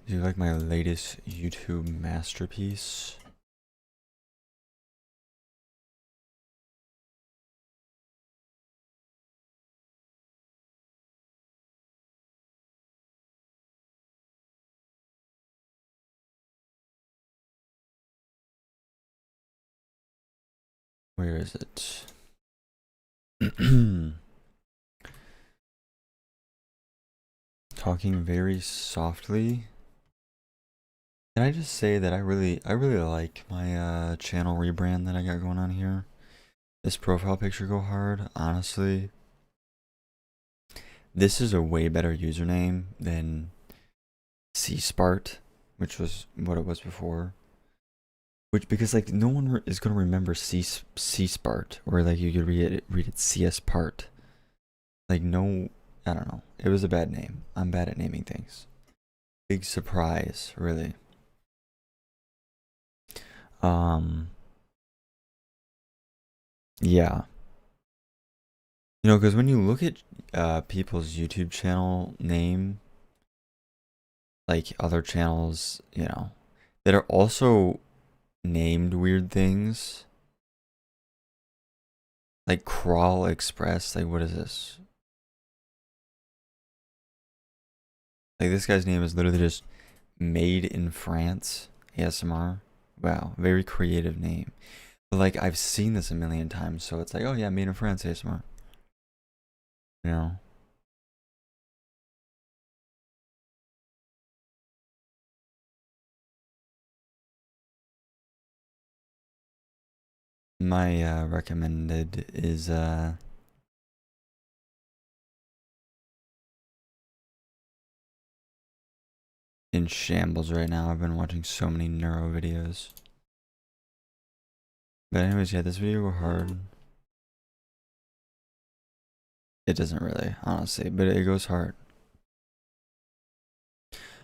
Do you like my latest YouTube masterpiece? Where is it? Talking very softly. Can I just say that I really like my channel rebrand that I got going on here? This profile picture go hard, honestly. This is a way better username than C-Spart, which was what it was before. Which, because like no one is gonna remember C-Spart, or like you could read it CS part. Like no, I don't know. It was a bad name. I'm bad at naming things. Big surprise, really. Um, yeah. You know, because when you look at people's YouTube channel name, like other channels, you know, that are also named weird things, like Crawl Express, like what is this? Like this guy's name is literally just Made in France ASMR. Wow, very creative name. But like I've seen this a million times, so it's like, oh yeah, Made in France ASMR. You know. My recommended is in shambles right now. I've been watching so many neuro videos. But anyways, yeah, this video go hard. It doesn't really, honestly, but it goes hard.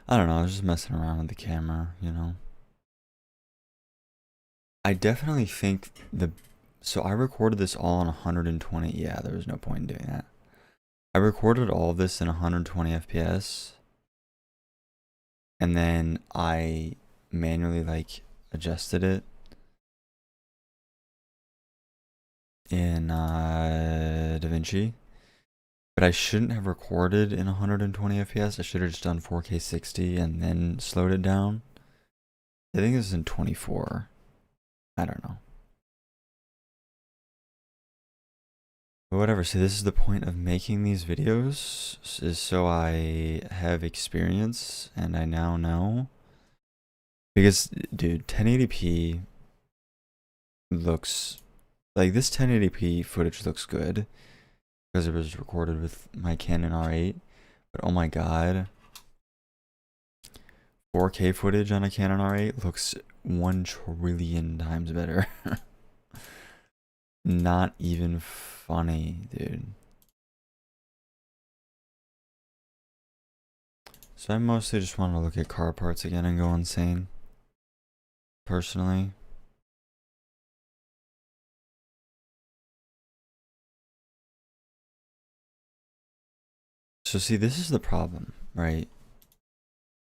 I don't know, I was just messing around with the camera, you know. I definitely think so I recorded this all on 120. Yeah, there was no point in doing that. I recorded all of this in 120 FPS. And then I manually like adjusted it in DaVinci. But I shouldn't have recorded in 120 FPS. I should have just done 4K 60 and then slowed it down. I think this is in 24. I don't know. But whatever. So this is the point of making these videos, is so I have experience and I now know. Because, dude, 1080p looks like this 1080p footage looks good because it was recorded with my Canon R8. But oh my god, 4K footage on a Canon R8 looks 1 trillion times better. Not even funny, dude. So I mostly just want to look at car parts again and go insane. Personally. So see, this is the problem, right?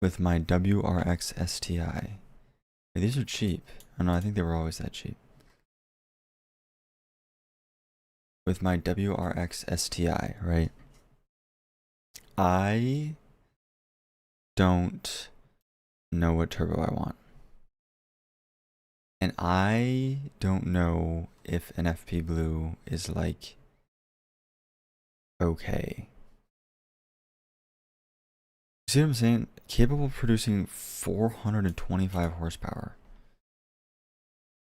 With my WRX STI. These are cheap. Oh no, I think they were always that cheap. With my WRX STI, right? I don't know what turbo I want. And I don't know if an FP Blue is like okay. See what I'm saying? Capable of producing 425 horsepower.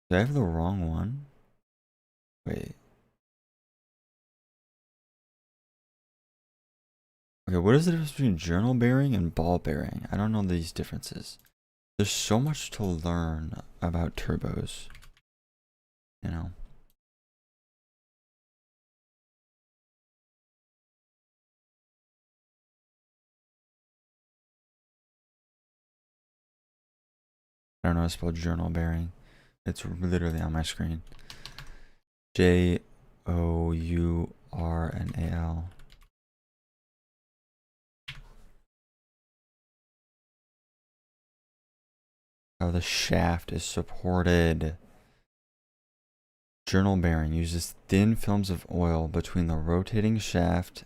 Did I have the wrong one? Wait. Okay, what is the difference between journal bearing and ball bearing? I don't know these differences. There's so much to learn about turbos. You know? I don't know how to spell journal bearing. It's literally on my screen. Journal. how the shaft is supported. Journal bearing uses thin films of oil between the rotating shaft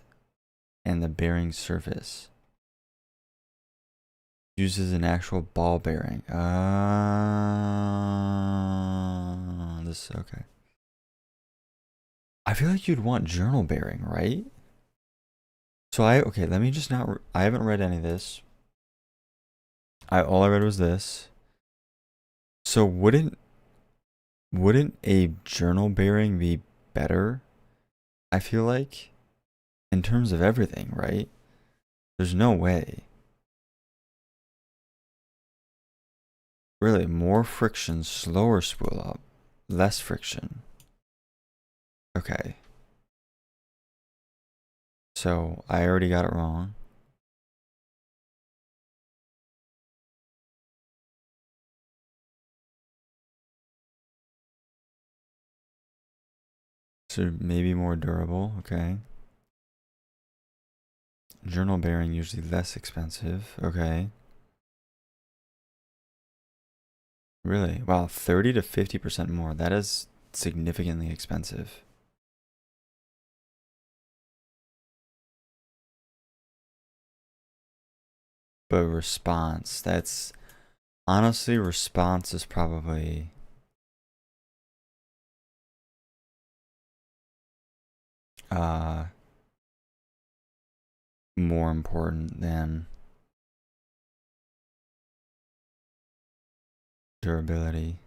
and the bearing surface. Uses an actual ball bearing. This okay. I feel like you'd want journal bearing, right? So okay, let me just not. I haven't read any of this. All I read was this. So wouldn't a journal bearing be better? I feel like, in terms of everything, right? There's no way. Really, more friction, slower spool up, less friction. Okay. So I already got it wrong. So maybe more durable, okay. Journal bearing usually less expensive, okay. Really? Wow, 30 to 50% more. That is significantly expensive. But response, that's honestly, response is probably more important than durability.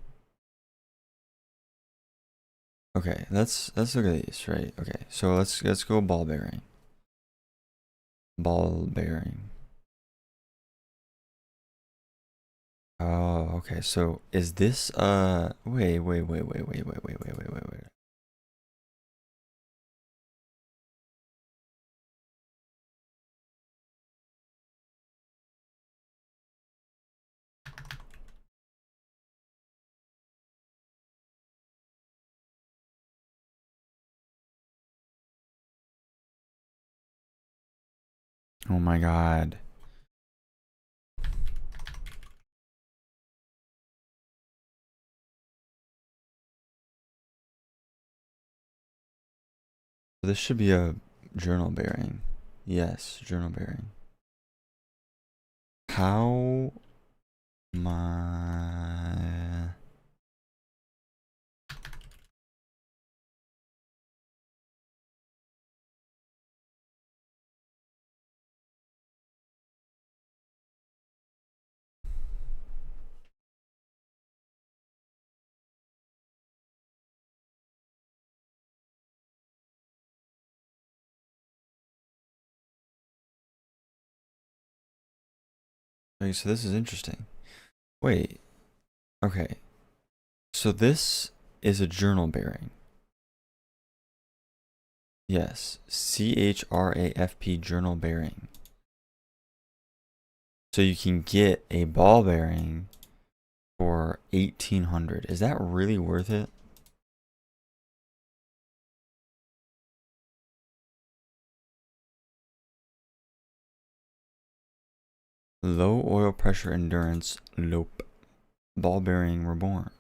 Okay, let's look at these, right? Okay, so let's go ball bearing. Ball bearing. Oh, okay. So is this wait. Oh my God. This should be a journal bearing. Yes, journal bearing. How my Okay, so this is interesting. Wait. Okay. So this is a journal bearing. Yes, CHRAFP journal bearing. So you can get a ball bearing for 1800. Is that really worth it? Low oil pressure endurance lope ball bearing reborn.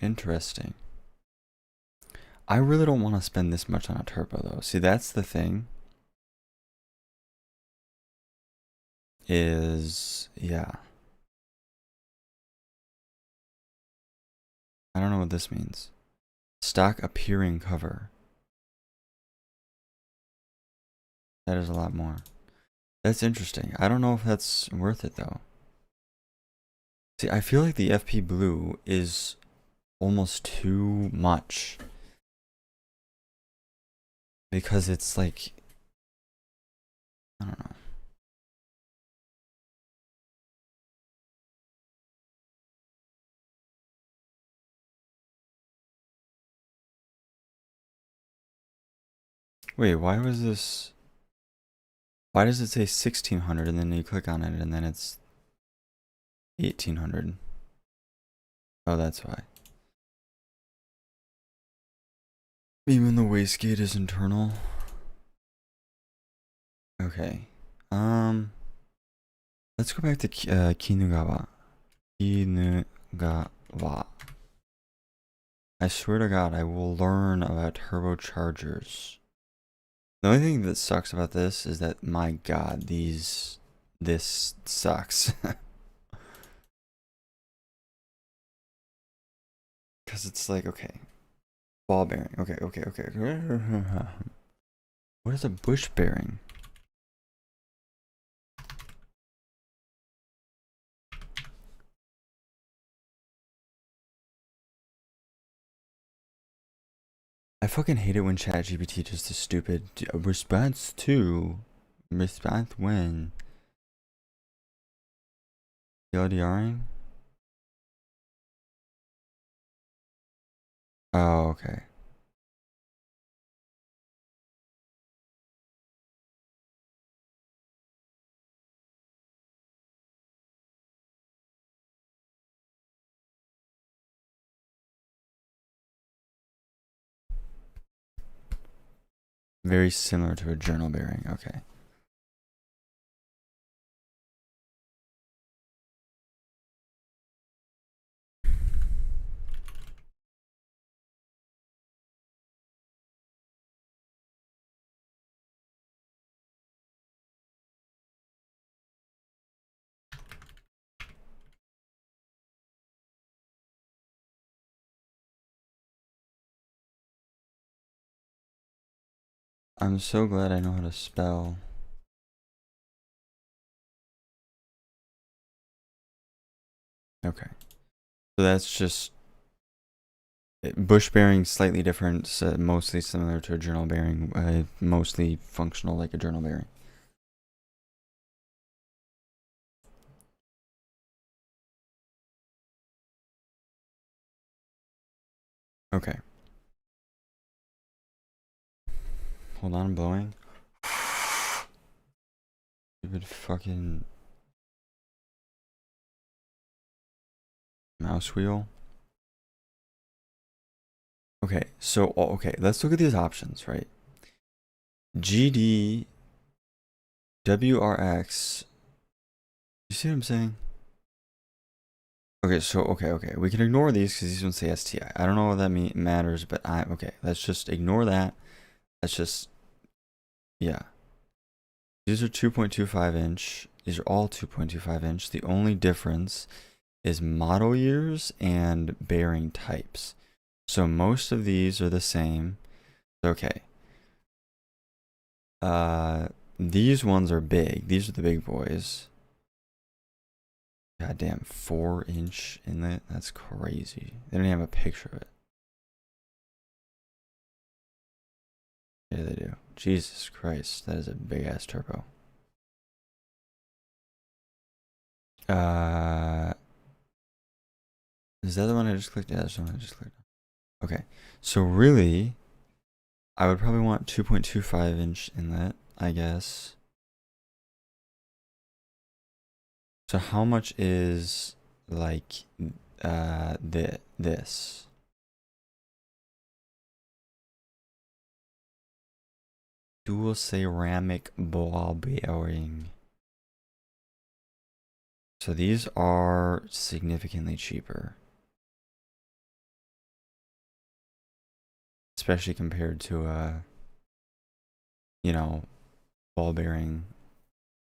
Interesting. I really don't want to spend this much on a turbo though. See, that's the thing. Yeah. I don't know what this means. Stock appearing cover. That is a lot more. That's interesting. I don't know if that's worth it though. See, I feel like the FP Blue is almost too much. Because it's like, I don't know. Wait, why was this? Why does it say 1600 and then you click on it and then it's 1800? Oh, that's why. Even the wastegate is internal. Okay. Let's go back to Kinugawa. Kinugawa. I swear to God, I will learn about turbochargers. The only thing that sucks about this is that, my God, this sucks. Because it's like, okay, ball bearing. Okay. What is a bush bearing? I fucking hate it when ChatGPT just is stupid. Response when? LDRing? Oh, okay. Very similar to a journal bearing. Okay. I'm so glad I know how to spell. Okay. So that's just bush bearing, slightly different, mostly similar to a journal bearing, mostly functional like a journal bearing. Okay. Hold on, I'm blowing. Stupid fucking mouse wheel. Okay, so okay, let's look at these options, right? GD WRX. You see what I'm saying? Okay, so okay, we can ignore these because these ones say STI. I don't know what that matters, but okay. Let's just ignore that. Let's just, yeah. These are 2.25 inch. These are all 2.25 inch. The only difference is model years and bearing types. So most of these are the same. Okay. These ones are big. These are the big boys. Goddamn, 4-inch inlet. That's crazy. They don't even have a picture of it. Yeah, they do. Jesus Christ, that is a big ass turbo. Is that the one I just clicked? Yeah, that's the one I just clicked. Okay, so really, I would probably want 2.25 inch inlet, I guess. So how much is like this? Dual ceramic ball bearing. So these are significantly cheaper. Especially compared to a, you know, ball bearing.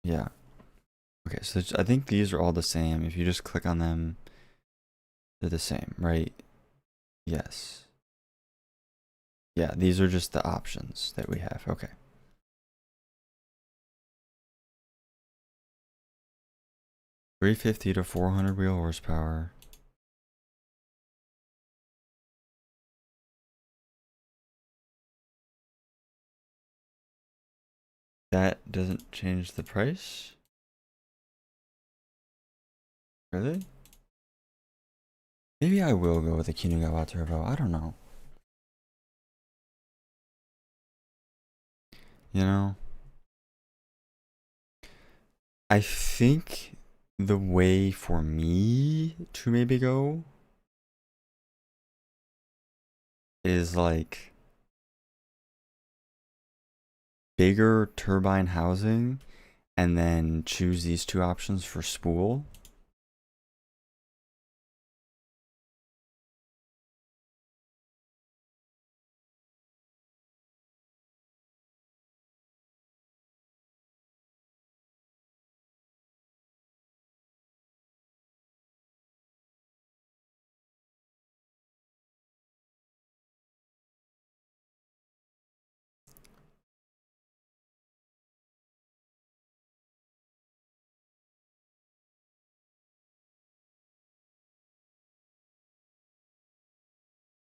Yeah. Okay, so I think these are all the same. If you just click on them, they're the same, right? Yes. Yeah, these are just the options that we have. Okay. $350 to 400 wheel horsepower. That doesn't change the price? Really? Maybe I will go with the Kinugawa Turbo. I don't know. You know? I think the way for me to maybe go is like bigger turbine housing and then choose these two options for spool.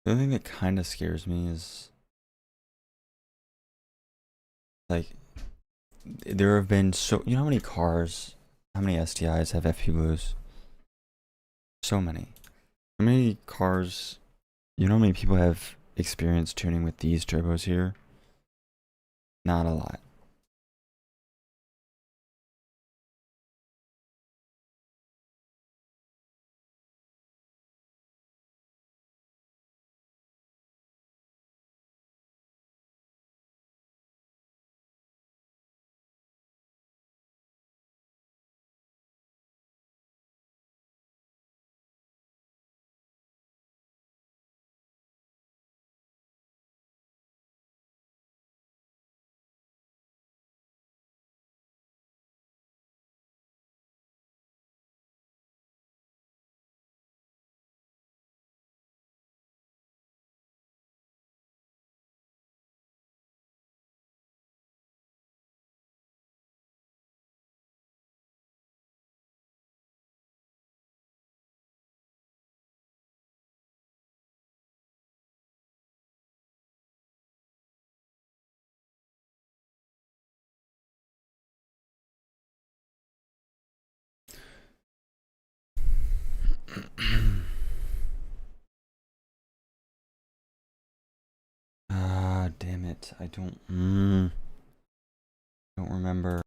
The other thing that kind of scares me is like there have been so, you know how many cars, how many STIs have FP Blues? So many. How many cars, you know how many people have experience tuning with these turbos here? Not a lot. Ah, damn it. I don't remember.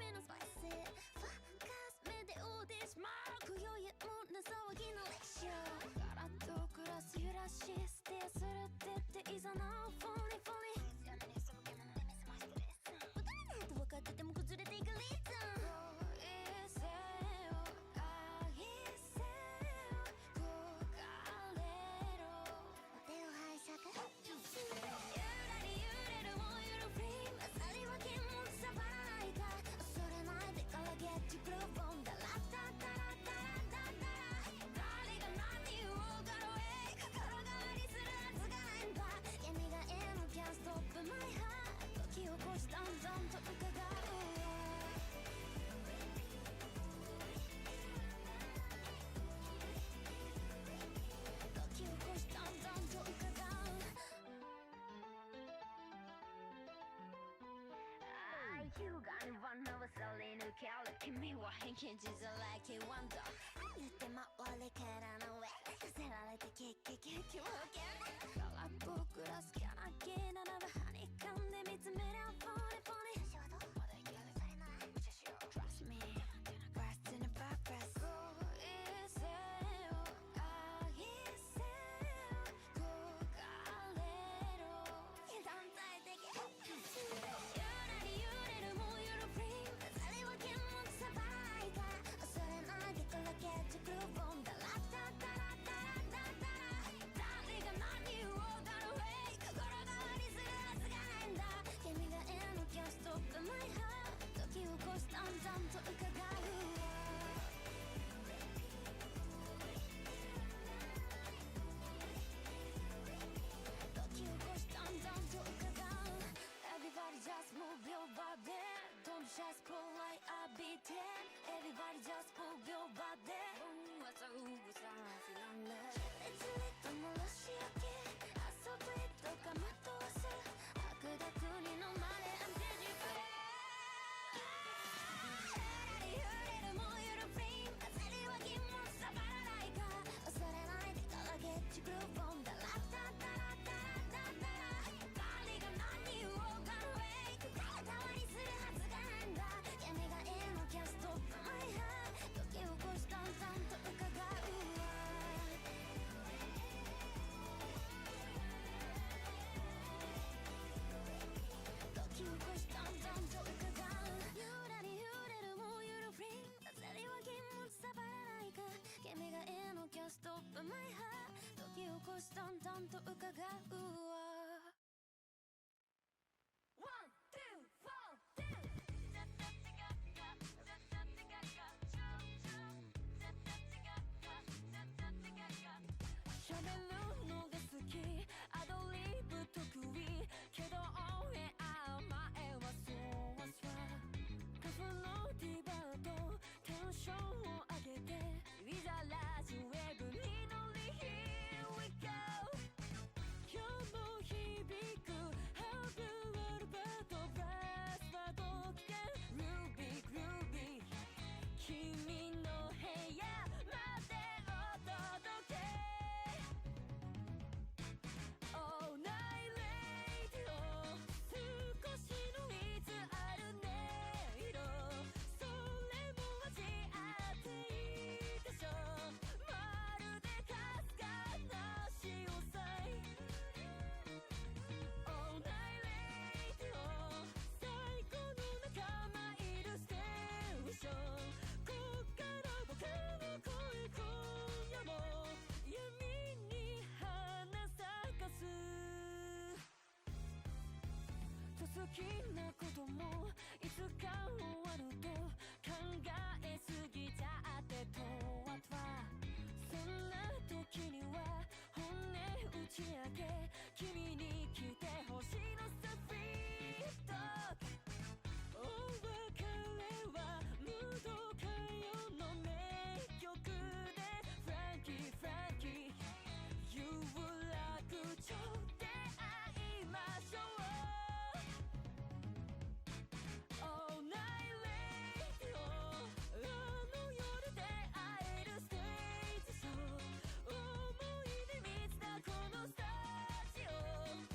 めのスパイスファカス目で追うてしまう今宵もな騒ぎの歴史ガラッとクラス揺らしステイするってっていざなうフォニーフォニー強めに背けなので見せましてレッスン打たれないと分かってても崩れていくリズム恋せよ愛せよ焦がれろお手を拝借ゆらり揺れる燃えるフレームあさりは剣もさばらないか恐れないでから Get you groove on ダラッタッタラッタラッタッタラ誰が何言おうかのえ心変わりするはずがないんだ闇が M can't stop my heart 時を越しだんだんと伺う時を越しだんだんと伺う優雅に罠をさり抜ける君は偏見地蔵 like a wonder 歩いて回りからの上寄せられてキッキキッキを受ける空っぽグラスキャラゲならばはにかんで見つめりゃフォニーフォニー私はどこまで行けるされない無茶しよう Trust me Burst in a purpose 恋せよ愛せよ焦がれろ油断大敵ゆらり揺れる燃えるフレームそれは剣もさばらないか恐れないでから Get you groove on ダラッタッタラッタラッタッタラ誰が何言おうかの way 心変わりするはずがないんだ君が M can't stop my heart 時を越しだんだんと伺う時を越しだんだんと伺う Everybody just move your body Don't be shy, spotlight浴びて Everybody just move your body わざうぐさしなんで熱烈と漏らし上げ遊びとかまとわせ悪濁に飲まれ I'm dizzy free 揺れる燃えるフレーム焦りは銀もさばらないか恐れないでから Get you groove on ダラッタッタラッタラッタッタラ誰が何言おうかの way 心変わりするはずがないんだ闇が M can't stop my heart 時を越しだんだんと伺う時を越しだんだんと伺うゆらり揺れる燃えるフレーム焦りは銀もさばらないか君が M can't stop my heart 時を越しだんだんと伺うわ One, two, four, two 喋るのが好きアドリブ得意けどオンエア前はそうはすわカフのディバーとテンションを上げていざラジオウェブに乗り Here we go 今日も響くハーブアルバートブラスバート危険ルビーグルービー君の部屋までお届け All night radio 少しのいつある音色それも味あっていいでしょまるでかすかな潮騒 All night radio 最高の仲間いるステーションこっから僕の声今夜も闇に花咲かす好きなこともいつか終わると考えすぎちゃってとわとわそんな時には本音打ち明け君に来てほしいのさフリートークお別れはムード歌謡の名曲でフランキーフランキー有楽町で会いましょう All night radio あの夜で会えるステージショー思い出満ちたこのスタジオ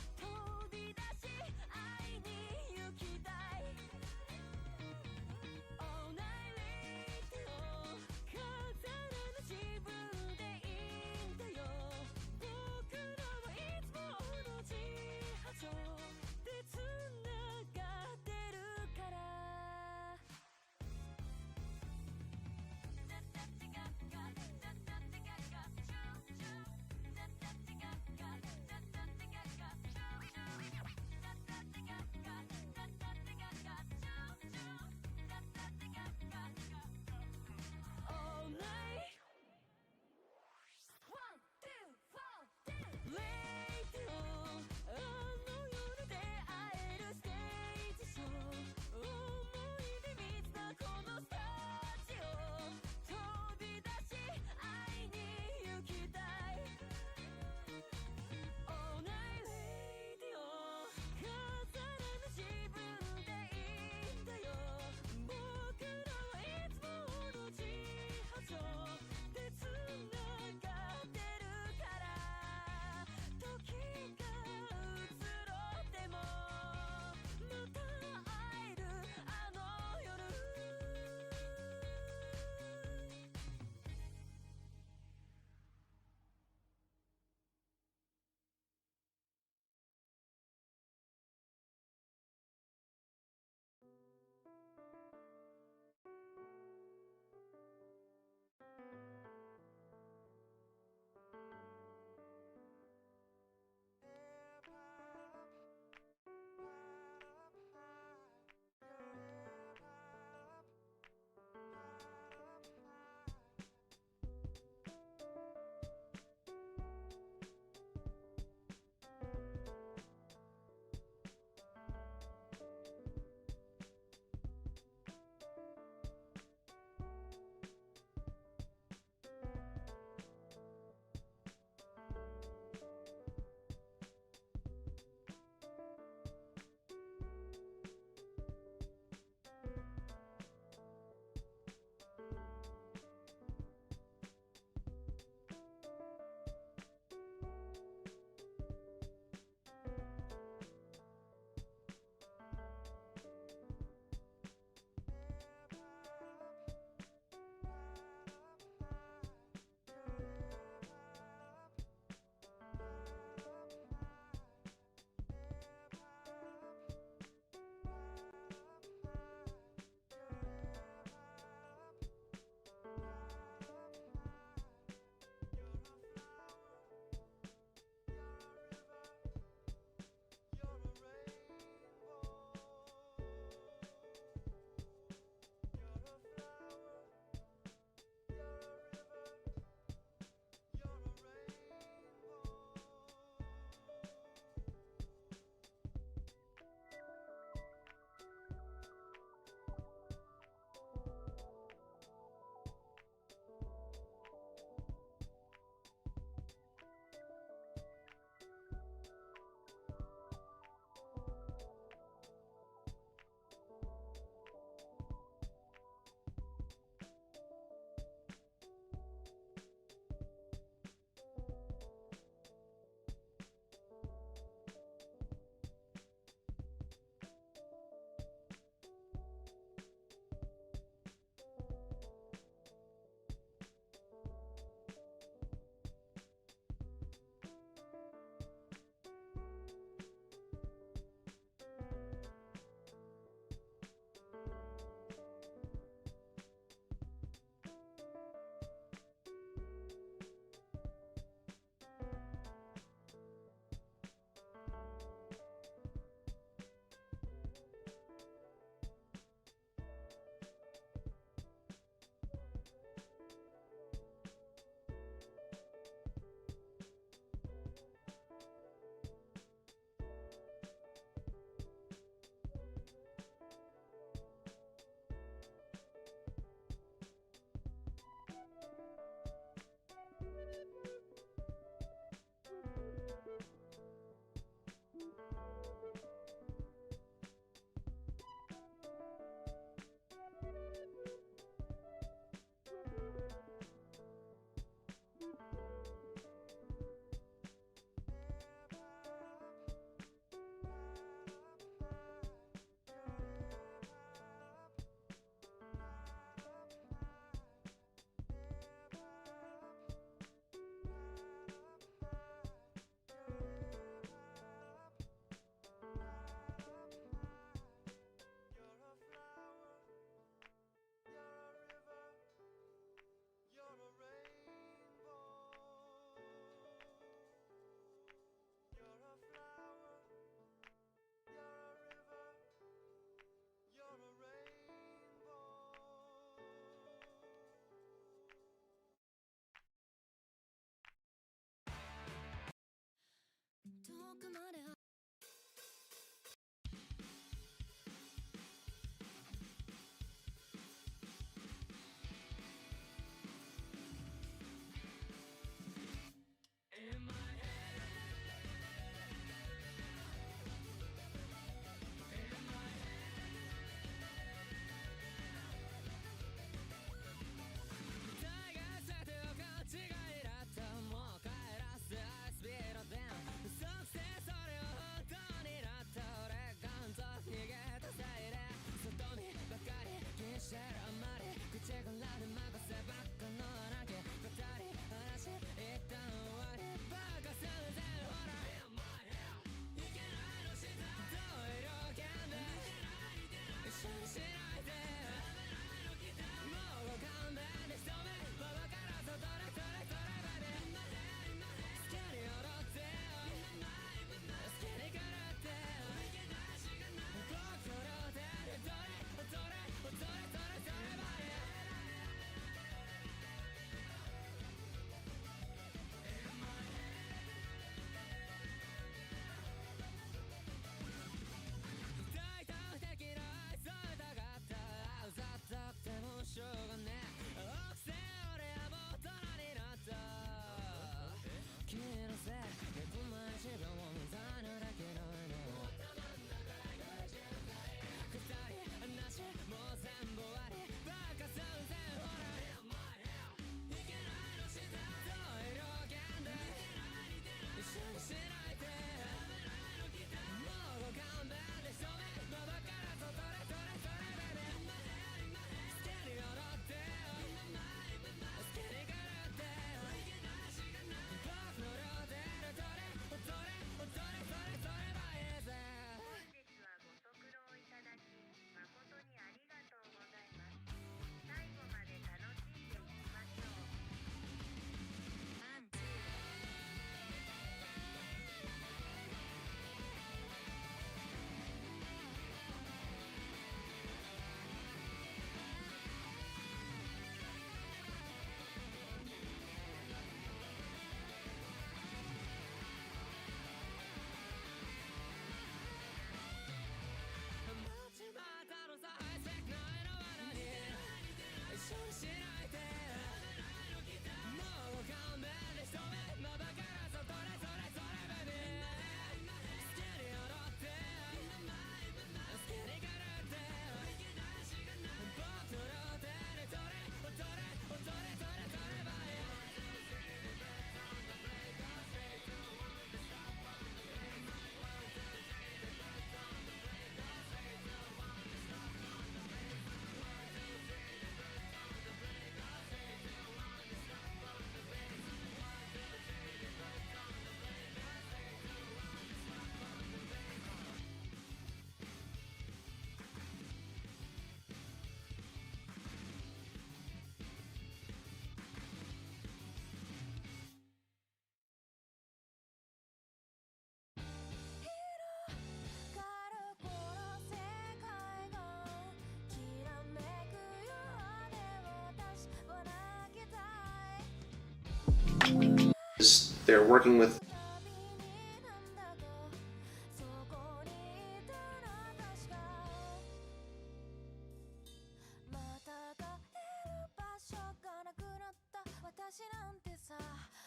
They're working with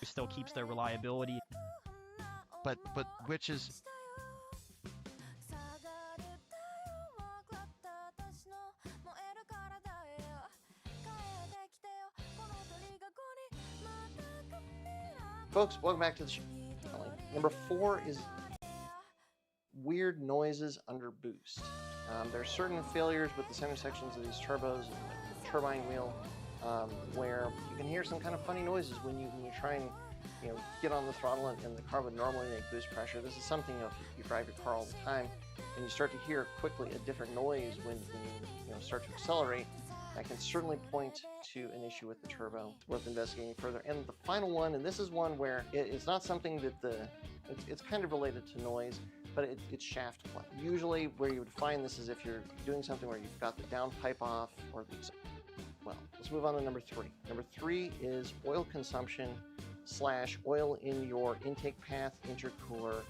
still keeps their reliability. But which is folks, welcome back to the show. Number 4 is weird noises under boost. There are certain failures with the center sections of these turbos and the turbine wheel where you can hear some kind of funny noises when you try and get on the throttle and the car would normally make boost pressure. This is something if you drive your car all the time and you start to hear quickly a different noise when you start to accelerate. That can certainly point to an issue with the turbo. It's worth investigating further. And the final one, and this is one where it's not something that it's kind of related to noise, but it's shaft play. Usually where you would find this is if you're doing something where you've got the downpipe off or the, well, let's move on to number 3. Number 3 is oil consumption / oil in your intake path, intercooler,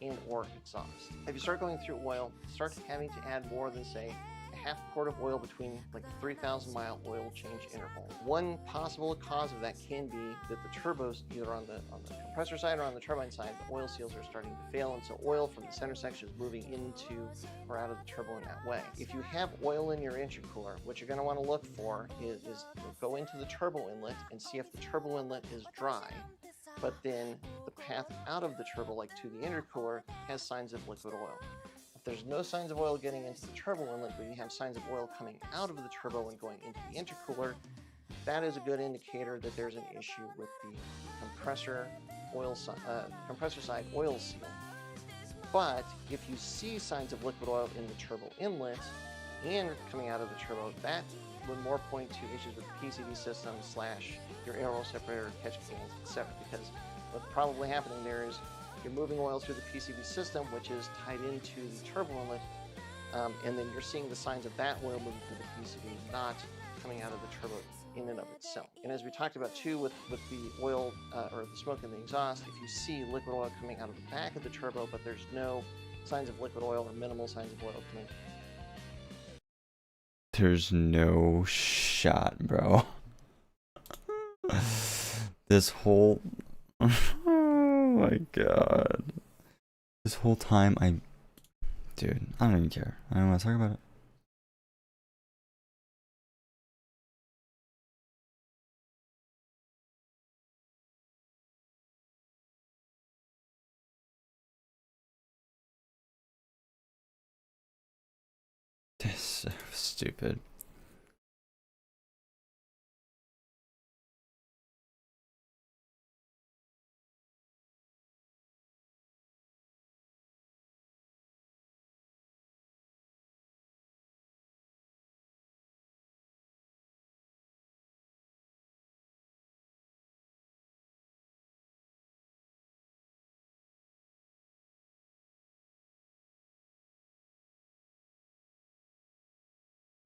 and or exhaust. If you start going through oil, start having to add more than, say, a half quart of oil between like 3,000 mile oil change interval. One possible cause of that can be that the turbos, either on the compressor side or on the turbine side, the oil seals are starting to fail, and so oil from the center section is moving into or out of the turbo in that way. If you have oil in your intercooler, what you're going to want to look for is go into the turbo inlet and see if the turbo inlet is dry, but then the path out of the turbo, like to the intercooler, has signs of liquid oil. If there's no signs of oil getting into the turbo inlet, but you have signs of oil coming out of the turbo and going into the intercooler, that is a good indicator that there's an issue with the compressor side oil seal. But if you see signs of liquid oil in the turbo inlet and coming out of the turbo, that would more point to issues with the PCV system / your air oil separator, catch cans, etc. Because what's probably happening there is you're moving oil through the PCV system, which is tied into the turbo inlet, and then you're seeing the signs of that oil moving through the PCV, not coming out of the turbo in and of itself. And as we talked about too with the oil or the smoke in the exhaust, if you see liquid oil coming out of the back of the turbo, but there's no signs of liquid oil or minimal signs of oil coming. There's no shot, bro. This whole... Oh my god. This whole time Dude, I don't even care. I don't want to talk about it. This is so stupid.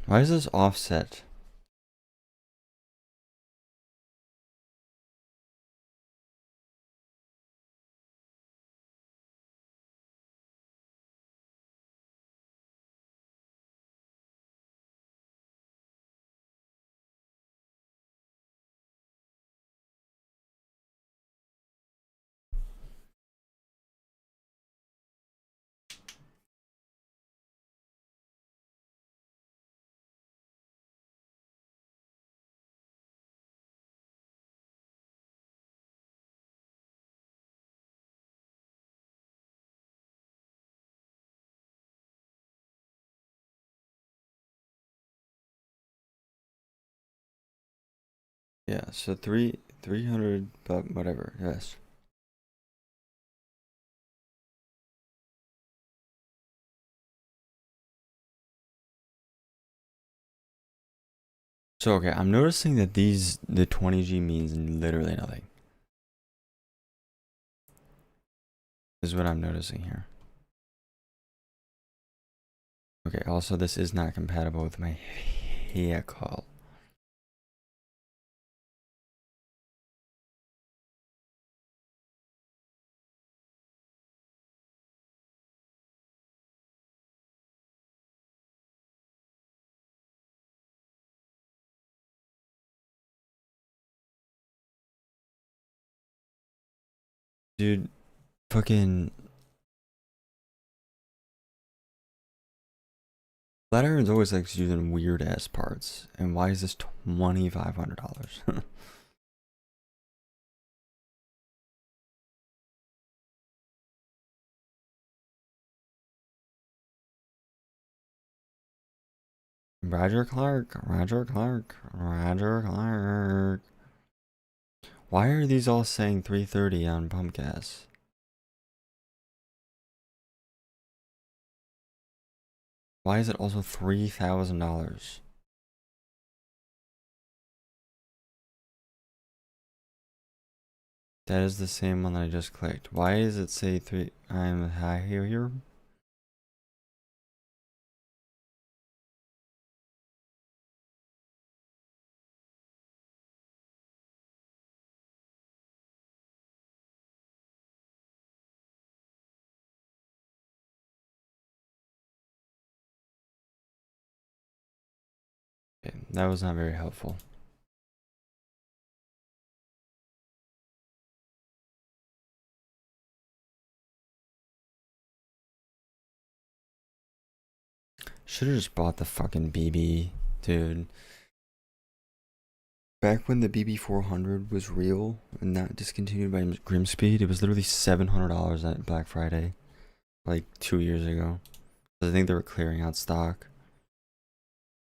Why is this offset? Yeah, so 300, but whatever, yes. So, okay, I'm noticing that the 20G means literally nothing. This is what I'm noticing here. Okay, also this is not compatible with my vehicle. Dude, fucking Flatiron's always like using weird ass parts. And why is this $2,500? Roger Clark, Roger Clark, Roger Clark. Why are these all saying 330 on pump gas? Why is it also $3,000? That is the same one that I just clicked. Why does it say I'm high here? that was not very helpful. Should've just bought the fucking BB, dude. Back when the BB400 was real and not discontinued by Grimspeed, it was literally $700 at Black Friday, like 2 years ago. I think they were clearing out stock.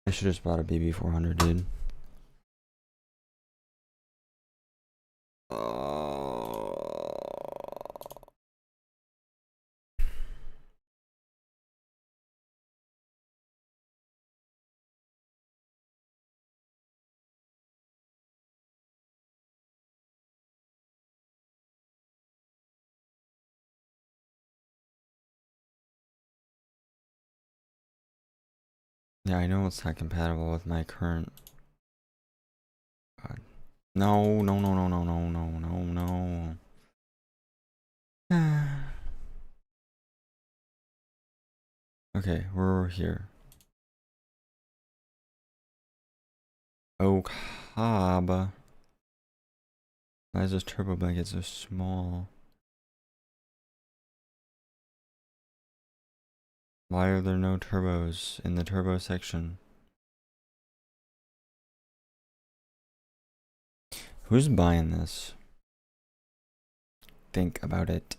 I should have just bought a BB400, dude. Yeah, I know it's not compatible with my current. God. No, no, no, no, no, no, no, no, no. Okay, we're here. Oh, Cobb. Why is this turbo blanket so small? Why are there no turbos in the turbo section? Who's buying this? Think about it.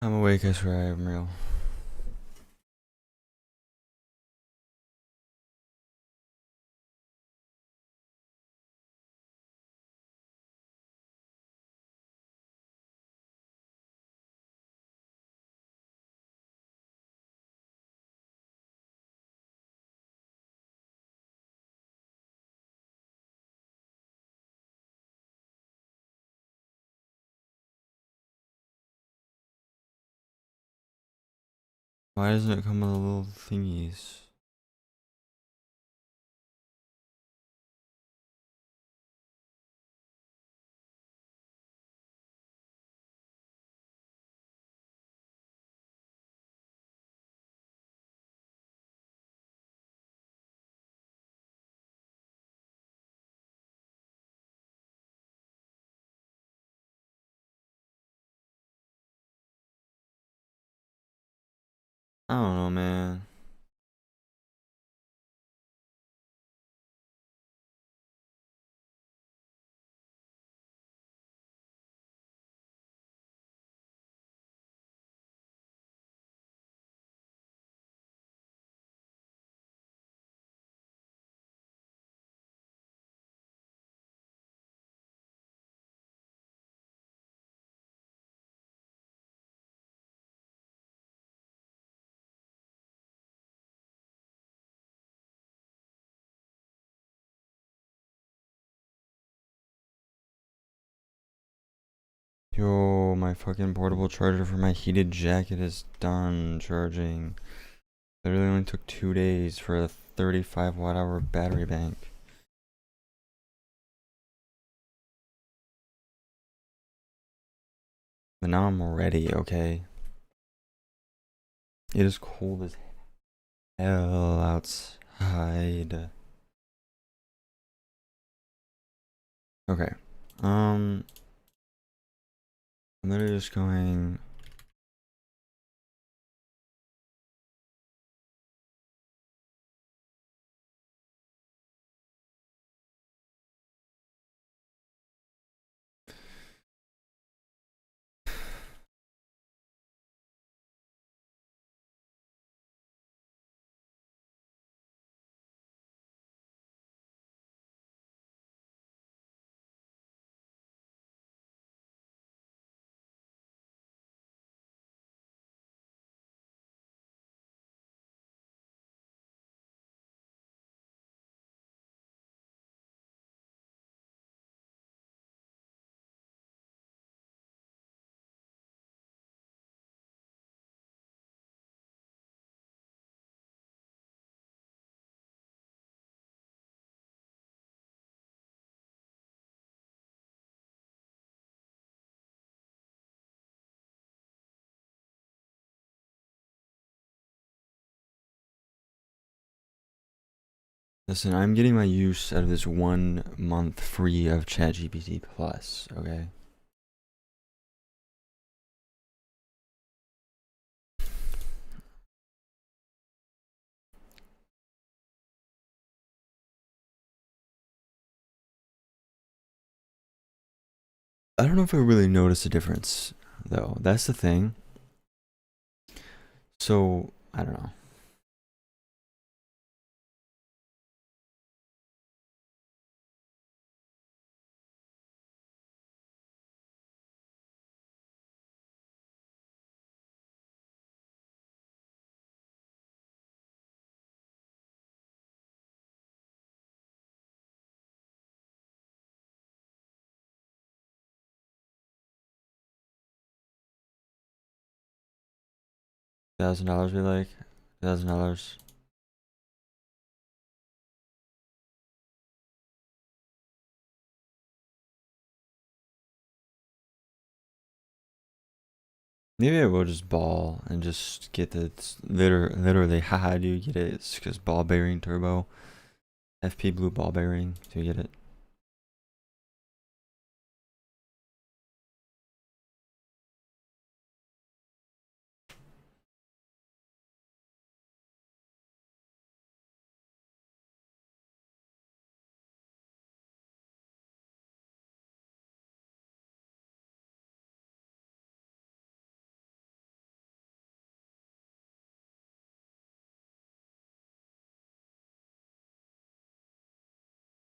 I'm awake, I swear I am real. Why doesn't it come with the little thingies? I don't know, man. Yo, my fucking portable charger for my heated jacket is done charging. Literally only took 2 days for a 35 watt hour battery bank. But now I'm ready, okay? It is cold as hell outside. Okay. I'm literally just going. Listen, I'm getting my use out of this 1 month free of ChatGPT Plus, okay? I don't know if I really notice a difference, though. That's the thing. So, I don't know. $1,000 we like? $1,000. Maybe I will just ball and just get the literally haha do you get it? It's because ball bearing turbo. FP blue ball bearing. Do you get it?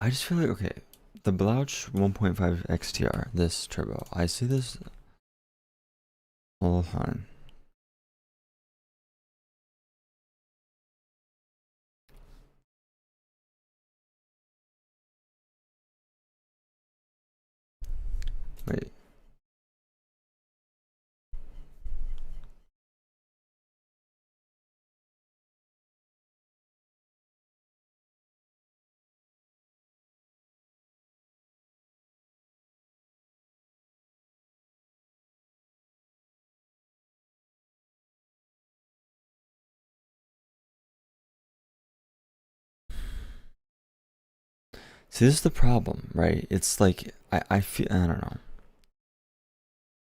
I just feel like okay, the Blouch 1.5 XTR, this turbo. I see this all the time. Wait. See, this is the problem, right? It's like I feel I don't know.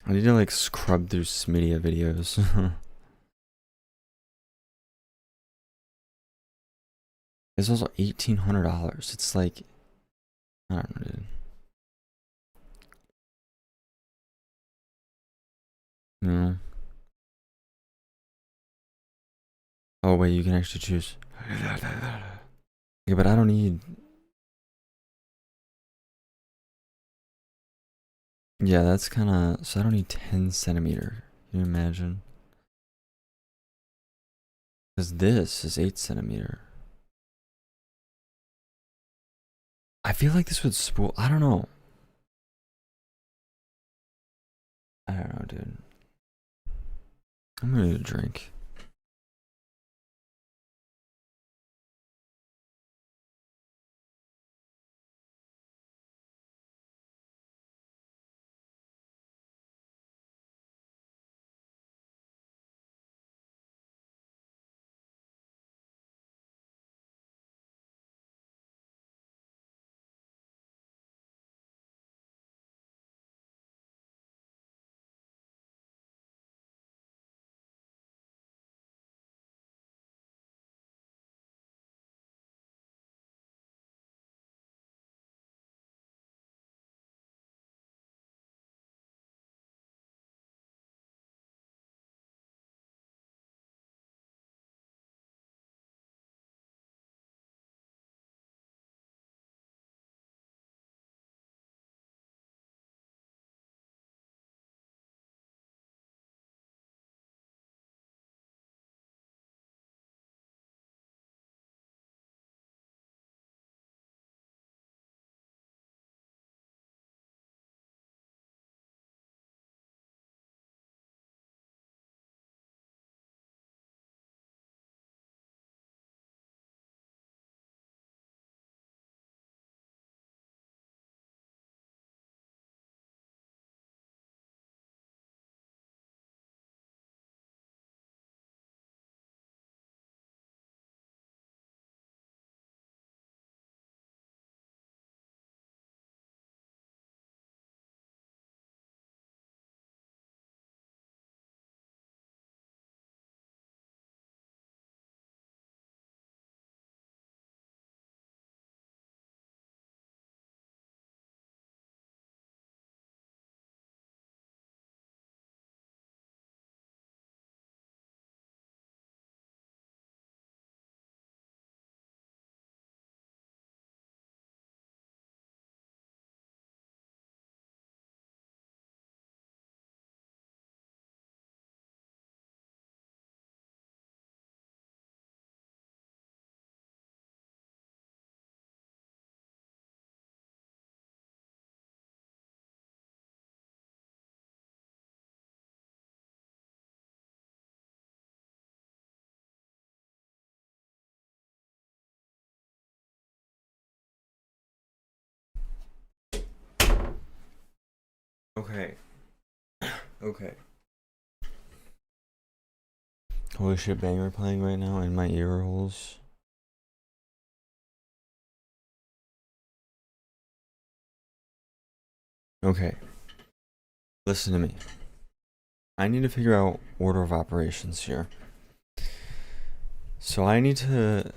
I need to like scrub through Smidia videos. It's also $1,800. It's like I don't know, dude. No. Oh wait, you can actually choose. Yeah, but I don't need. Yeah, that's kind of. So I don't need 10 centimeter. Can you imagine? Because this is 8 centimeter. I feel like this would spool. I don't know. I don't know, dude. I'm gonna need a drink. Okay. Okay. Holy shit, banger playing right now in my ear holes. Okay. Listen to me. I need to figure out order of operations here. So I need to...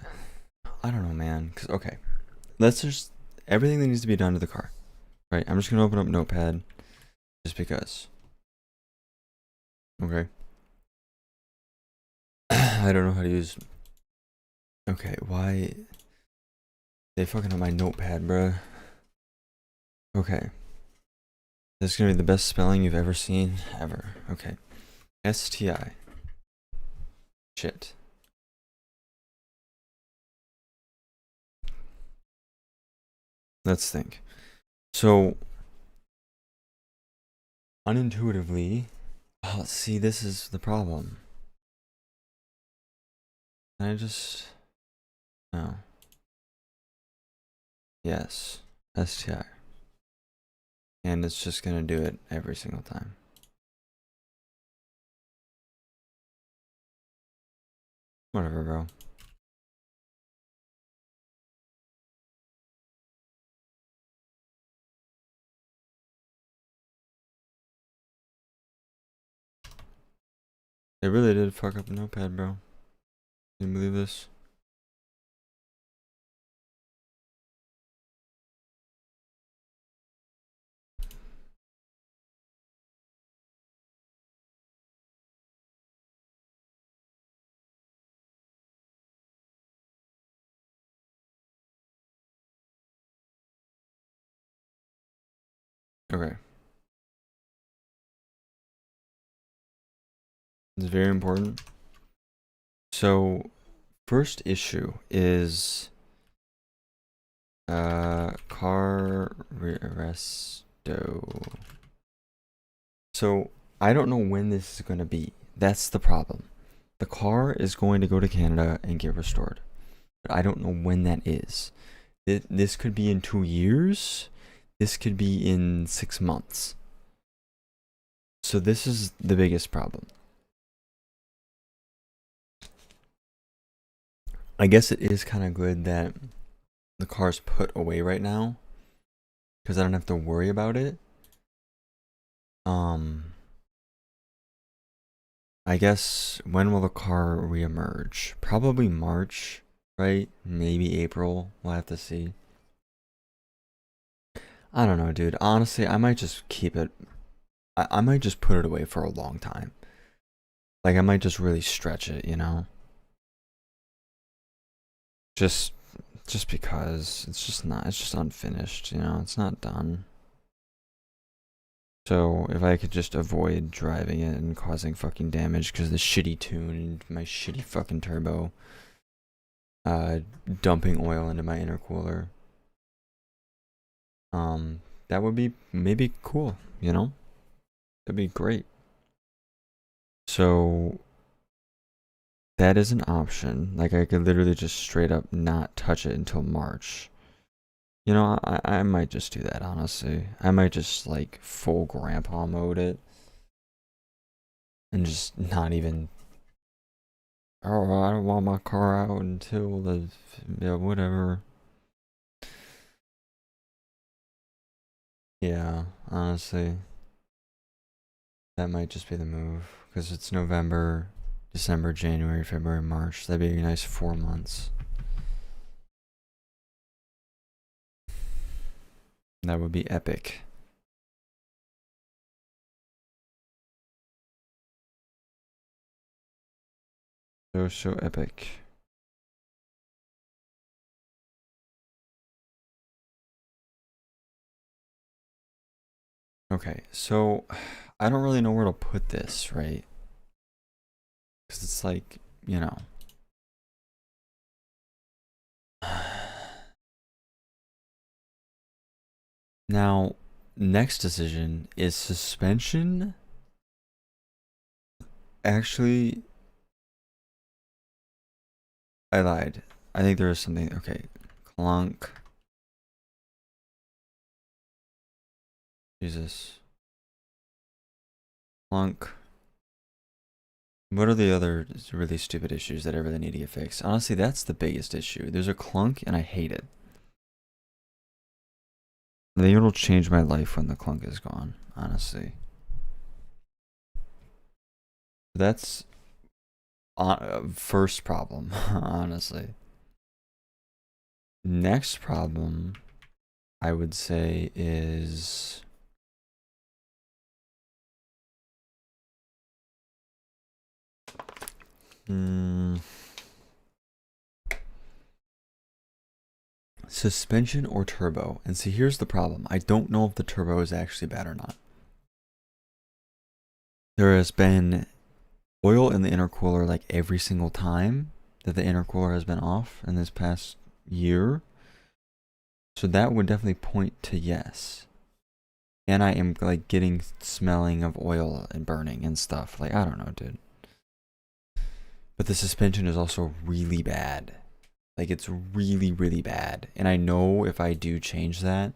I don't know, man. Okay. Let's just... Everything that needs to be done to the car. Right? I'm just going to open up Notepad. Just because. Okay. I don't know how to use... Okay, why... They fucking up my Notepad, bruh. Okay. This is going to be the best spelling you've ever seen. Ever. Okay. STI. Shit. Let's think. So, unintuitively, oh, see, this is the problem. Can I just, no. Yes, STI. And it's just gonna do it every single time. Whatever, bro. It really did fuck up Notepad, bro. Can you believe this? Okay. It's very important. So, first issue is car resto. So I don't know when this is going to be. That's the problem. The car is going to go to Canada and get restored, but I don't know when that is. This could be in 2 years. This could be in 6 months. So this is the biggest problem. I guess it is kind of good that the car's put away right now, because I don't have to worry about it. I guess when will the car reemerge? Probably March, right? Maybe April. We'll have to see. I don't know, dude. Honestly, I might just keep it. I might just put it away for a long time. Like, I might just really stretch it, you know? Just because it's just unfinished, you know? It's not done. So, if I could just avoid driving it and causing fucking damage because the shitty tune and my shitty fucking turbo, dumping oil into my intercooler, that would be maybe cool, you know? That'd be great. So, that is an option. Like, I could literally just straight up not touch it until March. You know, I might just do that, honestly. I might just, like, full grandpa mode it. And just not even... Oh, I don't want my car out until the... Yeah, whatever. Yeah, honestly. That might just be the move. Because it's November, December, January, February, March. That'd be a nice 4 months. That would be epic. So epic. Okay, so I don't really know where to put this, right? Because it's like, you know. Now, next decision is suspension. Actually, I lied. I think there is something. Okay, clunk. Jesus. clunk. What are the other really stupid issues that I really need to get fixed? Honestly, that's the biggest issue. There's a clunk and I hate it. I think it'll change my life when the clunk is gone, honestly. That's first problem, honestly. Next problem, I would say, is suspension or turbo. And see, here's the problem. I don't know if the turbo is actually bad or not. There has been oil in the intercooler like every single time that the intercooler has been off in this past year. So that would definitely point to yes. And I am like getting smelling of oil and burning and stuff. Like, I don't know, dude. But the suspension is also really bad. Like, it's really, really bad. And I know if I do change that,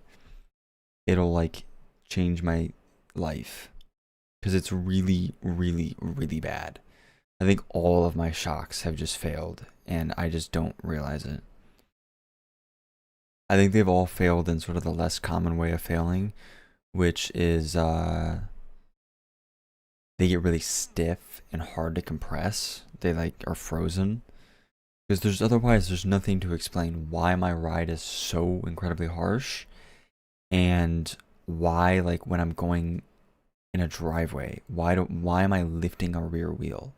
it'll like change my life. Because it's really, really, really bad. I think all of my shocks have just failed. And I just don't realize it. I think they've all failed in sort of the less common way of failing, which is they get really stiff and hard to compress. They like are frozen. Because there's nothing to explain why my ride is so incredibly harsh and why, like, when I'm going in a driveway, why am I lifting a rear wheel?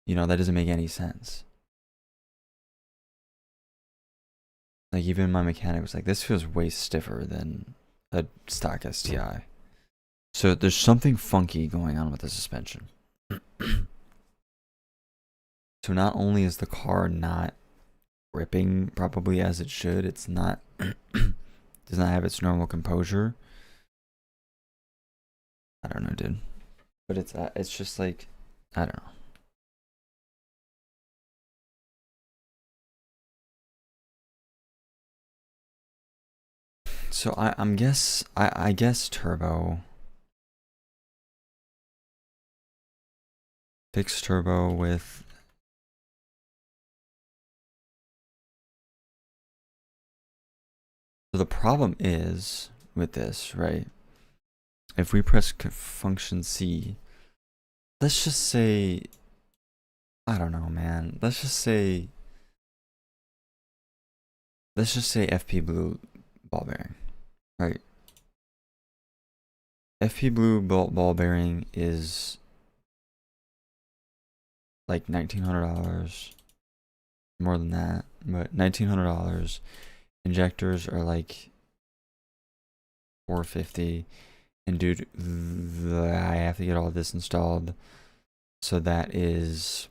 You know, that doesn't make any sense. Like, even my mechanic was like, this feels way stiffer than a stock STI. So there's something funky going on with the suspension. So not only is the car not gripping probably as it should, it's not does not have its normal composure. I don't know, dude. But it's just like, I don't know. So I guess turbo. Fix turbo with so the problem is with this, right? If we press function C, let's just say, I don't know, man. Let's just say FP blue ball bearing, right? FP blue ball bearing is like $1,900, more than that, but $1,900. Injectors are like $450, and dude, I have to get all this installed, so that is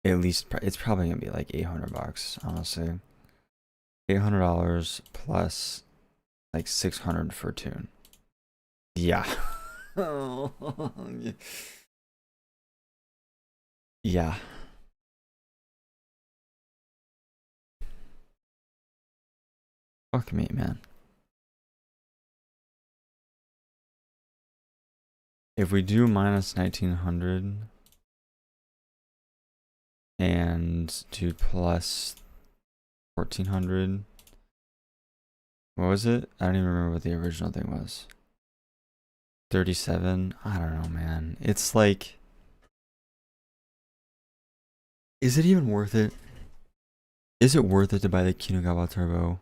at least it's probably gonna be like $800, honestly. $800 plus like $600 for a tune. Yeah. Yeah. Fuck me, man. If we do minus 1900 and do plus 1400, what was it? I don't even remember what the original thing was. 37? I don't know, man. It's like, is it even worth it? Is it worth it to buy the Kinugawa Turbo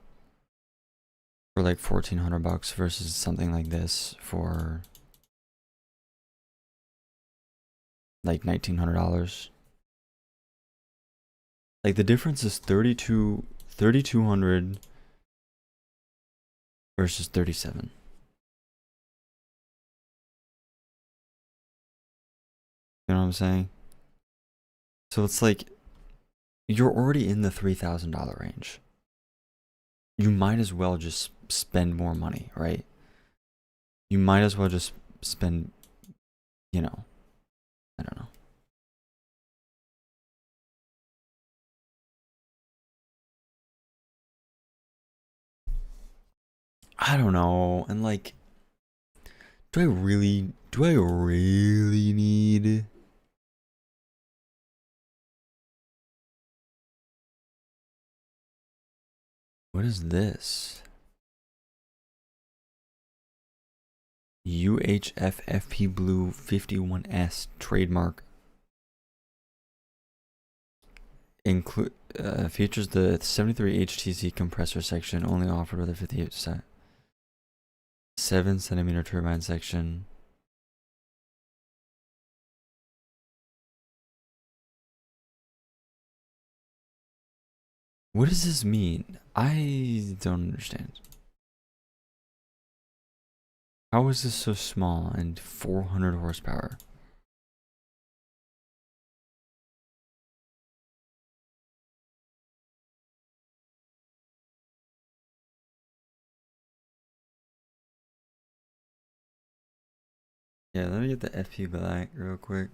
for like $1,400 versus something like this for like $1,900? Like, the difference is 3,200 versus 37. You know what I'm saying? So it's like, you're already in the $3,000 range. You might as well just spend more money, right? You might as well just spend, you know, I don't know. I don't know. And like, Do I really need? What is this? UHF Blue 51S trademark. Features the 73 HTC compressor section, only offered with a 58 set. 7 centimeter turbine section. What does this mean? I don't understand. How is this so small and 400 horsepower? Yeah, let me get the FP Black real quick.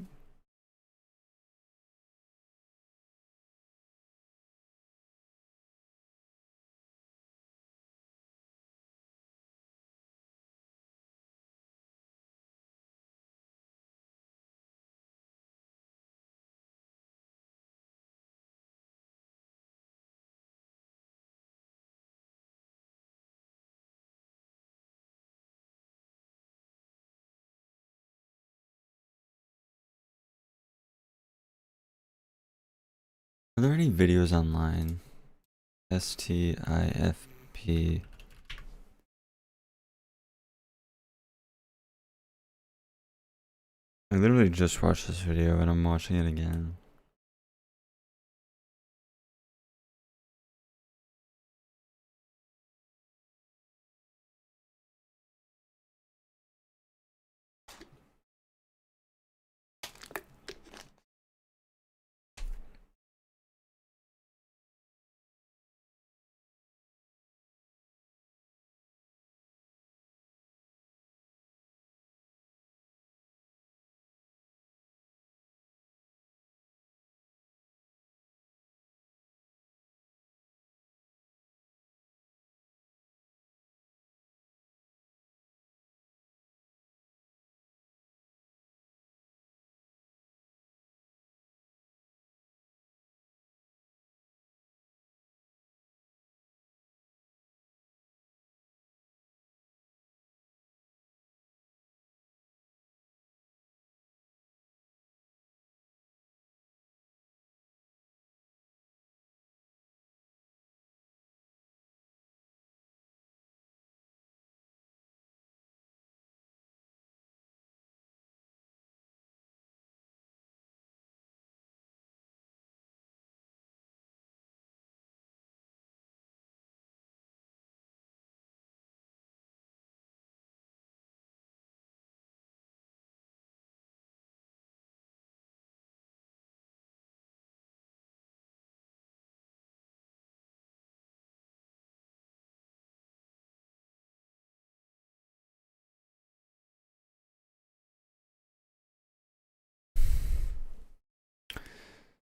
Are there any videos online? STIFP. I literally just watched this video and I'm watching it again.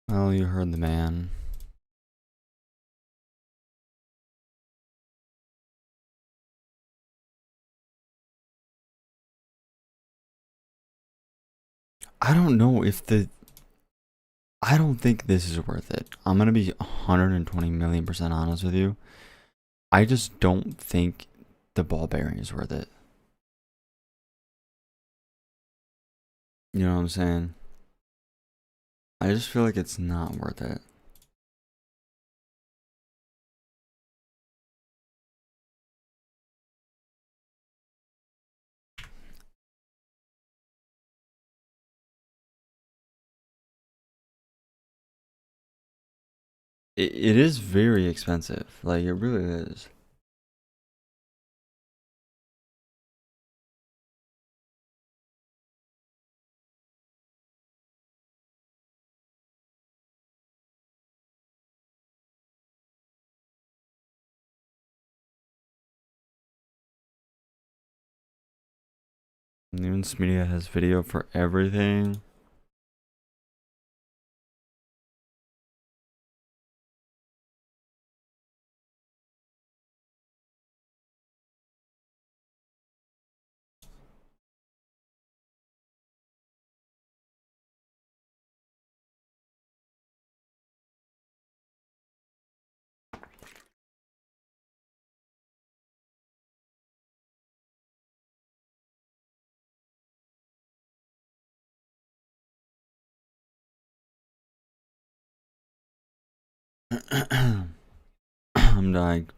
Well, you heard the man. I don't know if I don't think this is worth it. I'm gonna be 120 million% honest with you. I just don't think the ball bearing is worth it. You know what I'm saying? I just feel like it's not worth it. It is very expensive. Like, it really is. Nuance Media has video for everything. I'm dying.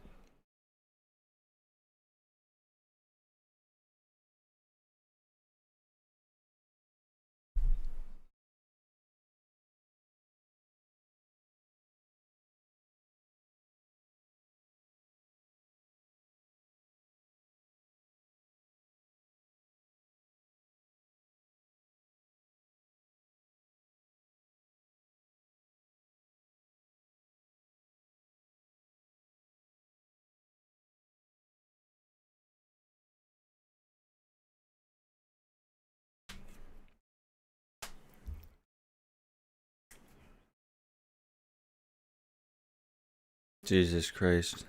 Jesus Christ.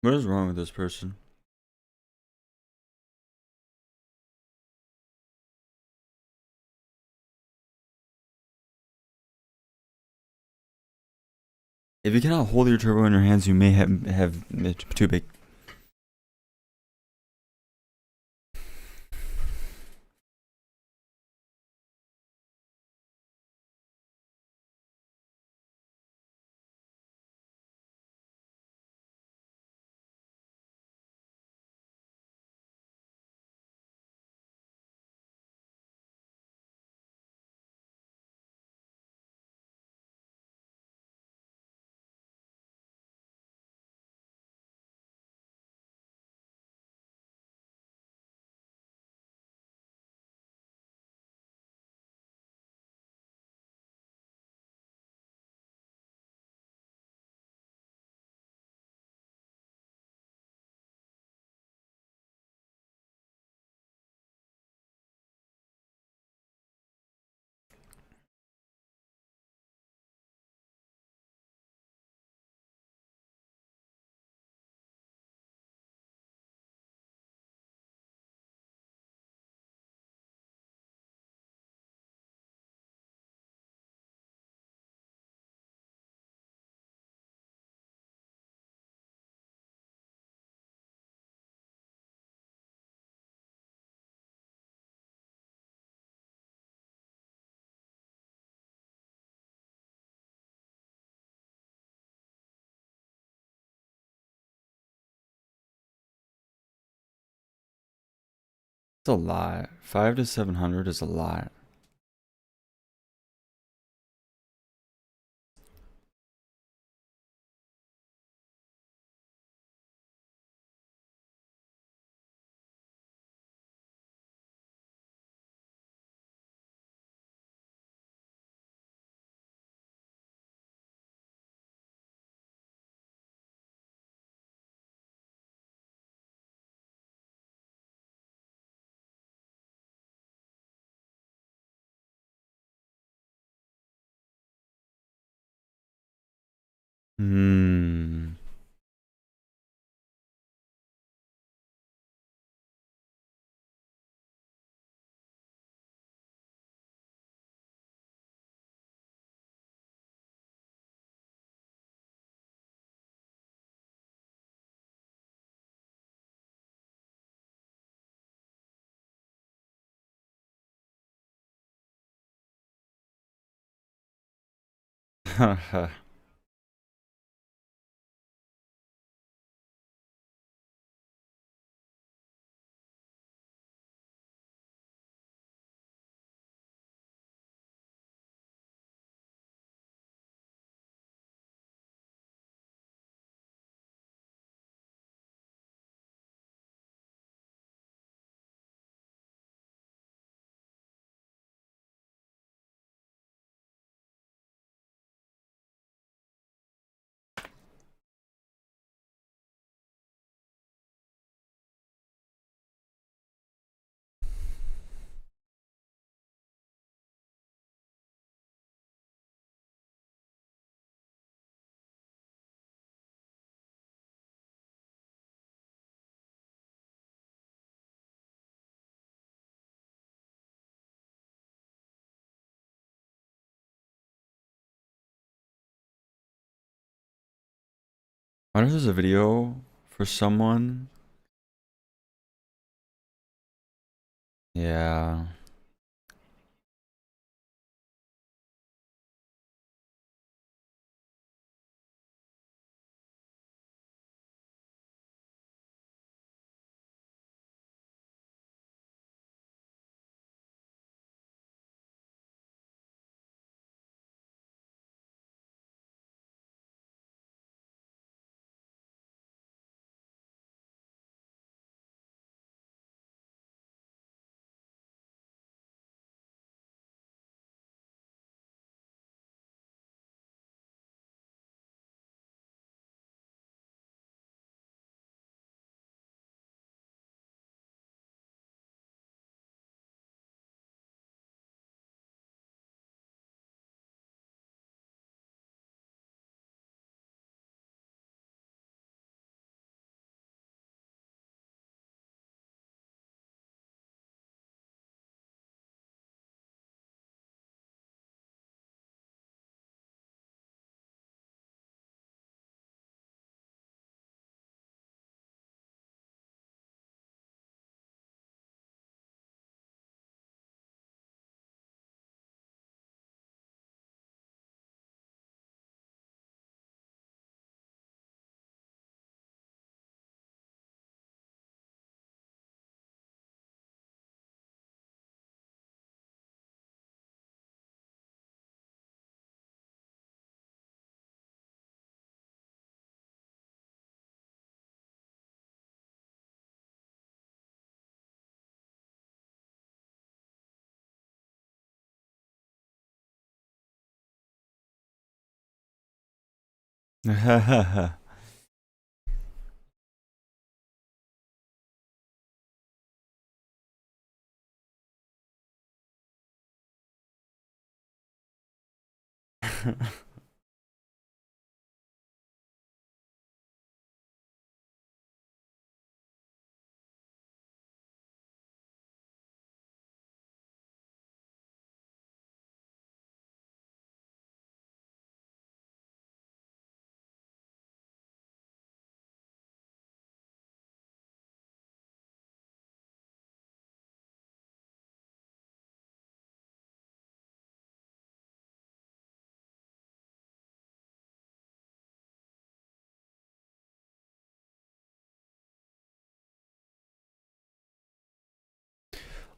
What is wrong with this person? If you cannot hold your turbo in your hands, you may have it too big. It's a lot. 5 to 700 is a lot. Hmm. Why is this a video for someone Yeah.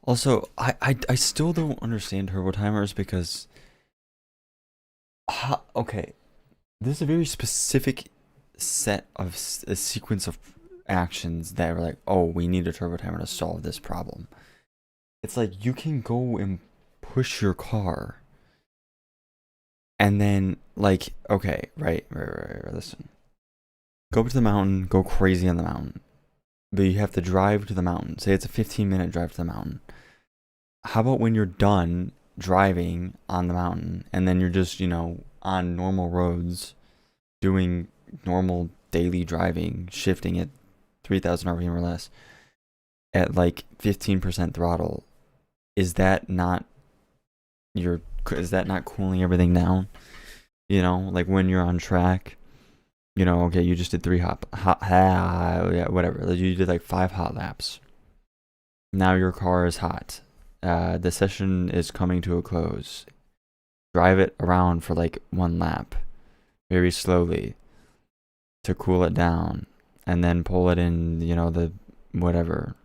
Also, I still don't understand turbo timers because okay, there's a very specific set of a sequence of actions that are like, oh, we need a turbo timer to solve this problem. It's like you can go and push your car, and then like, okay, right. Listen, go up to the mountain, go crazy on the mountain, but you have to drive to the mountain. Say it's a 15-minute drive to the mountain. How about when you're done driving on the mountain, and then you're just, on normal roads, doing normal daily driving, shifting at 3,000 RPM or less at like 15% throttle? Is that not is that not cooling everything down? Like when you're on track, okay, you just did yeah, whatever. You did like 5 hot laps. Now your car is hot. The session is coming to a close. Drive it around for like 1 lap, very slowly, to cool it down, and then pull it in, the whatever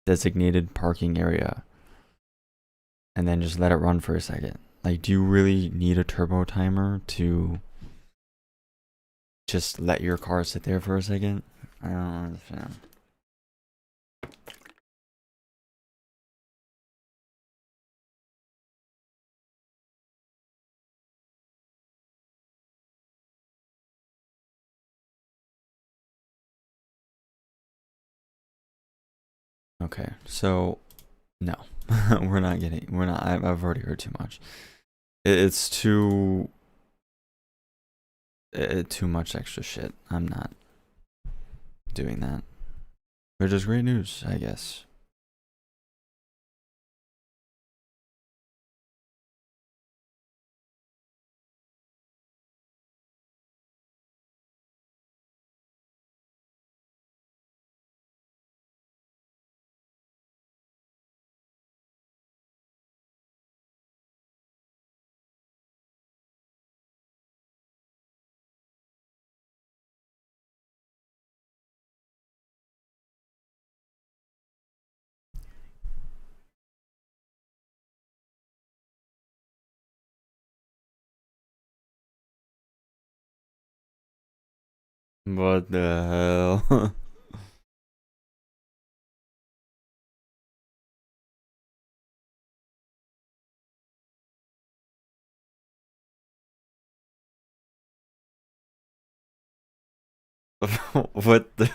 designated parking area, and then just let it run for a second. Like, do you really need a turbo timer to just let your car sit there for a second? I don't understand. Okay, so no, we're not getting. We're not. I've already heard too much. It's too much extra shit. I'm not doing that. Which is great news, I guess. What the hell? What the?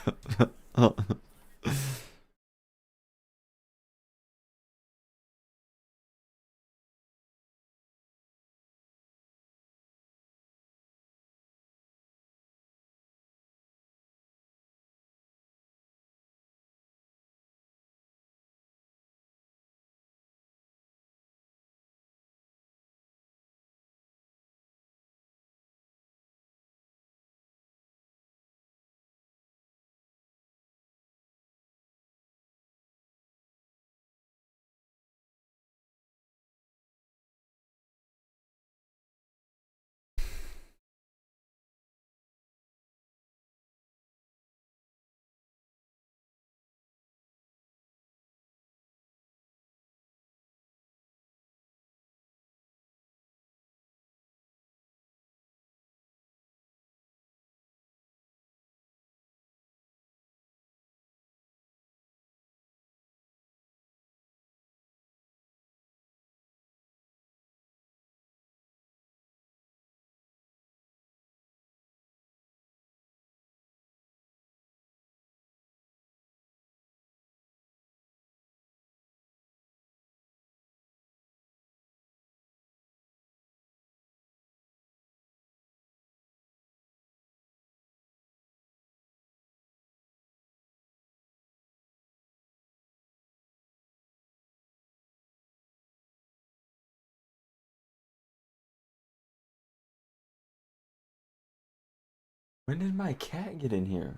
When did my cat get in here?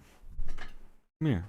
Come here.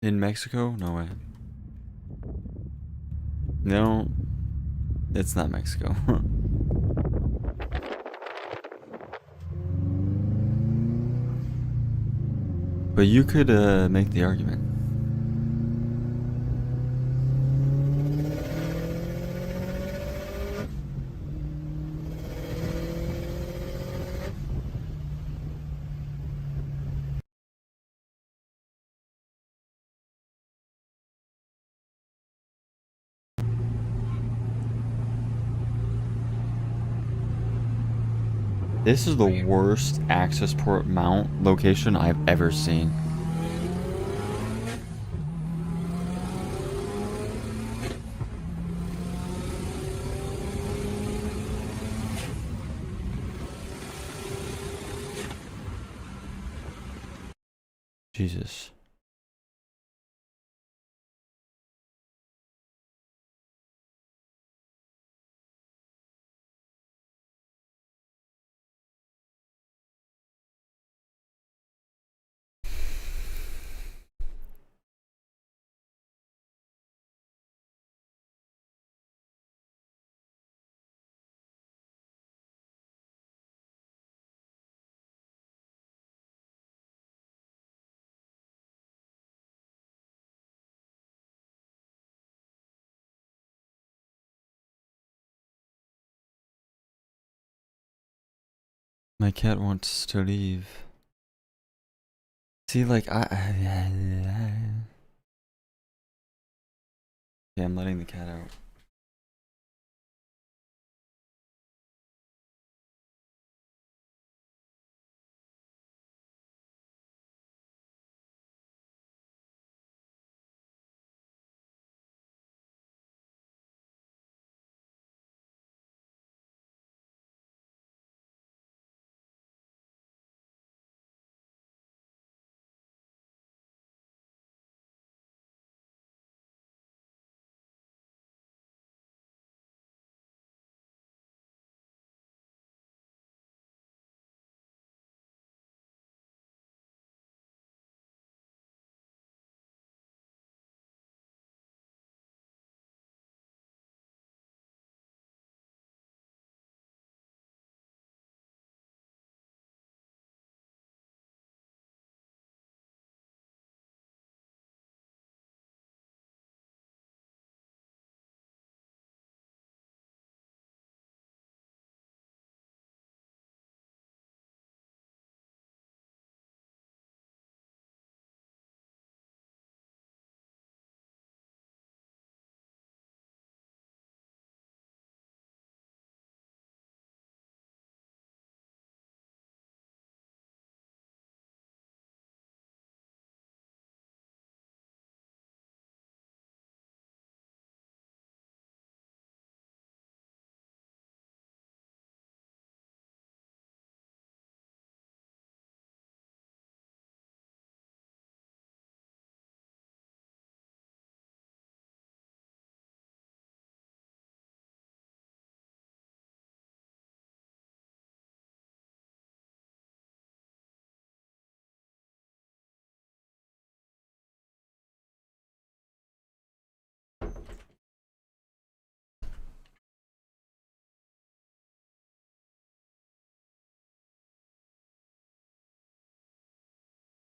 In Mexico? No way. No, it's not Mexico. But you could make the argument. This is the worst access port mount location I've ever seen. Jesus. My cat wants to leave. See, like, yeah, I'm letting the cat out.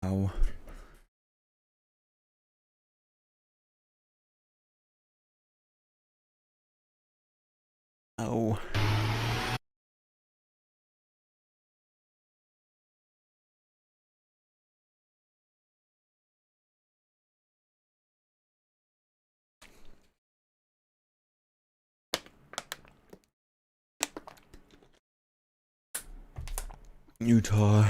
Ow. Ow. Utah.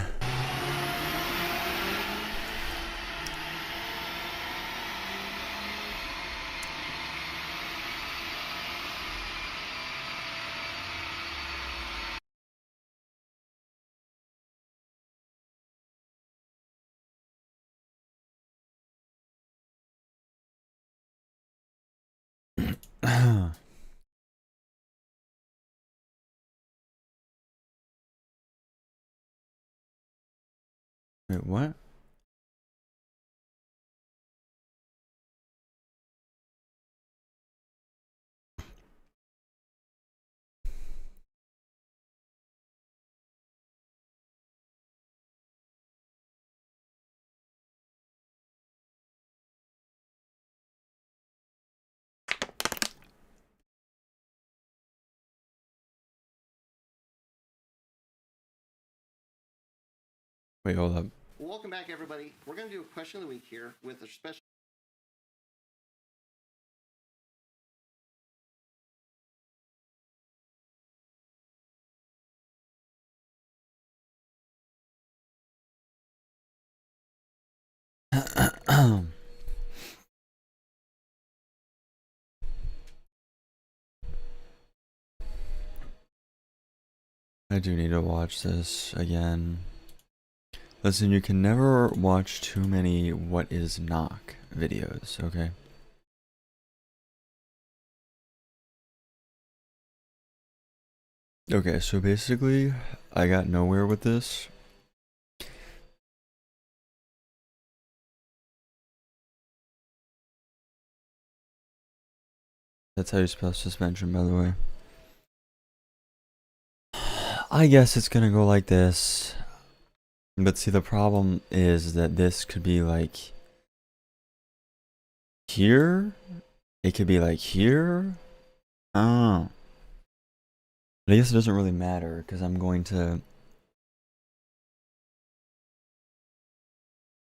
Wait, what? Wait, hold up. Welcome back, everybody. We're going to do a question of the week here with a special. I do need to watch this again. Listen, you can never watch too many what is knock videos, okay? Okay, so basically, I got nowhere with this. That's how you spell suspension, by the way. I guess it's gonna go like this. But see, the problem is that this could be like here. It could be like here. Oh. But I guess it doesn't really matter because I'm going to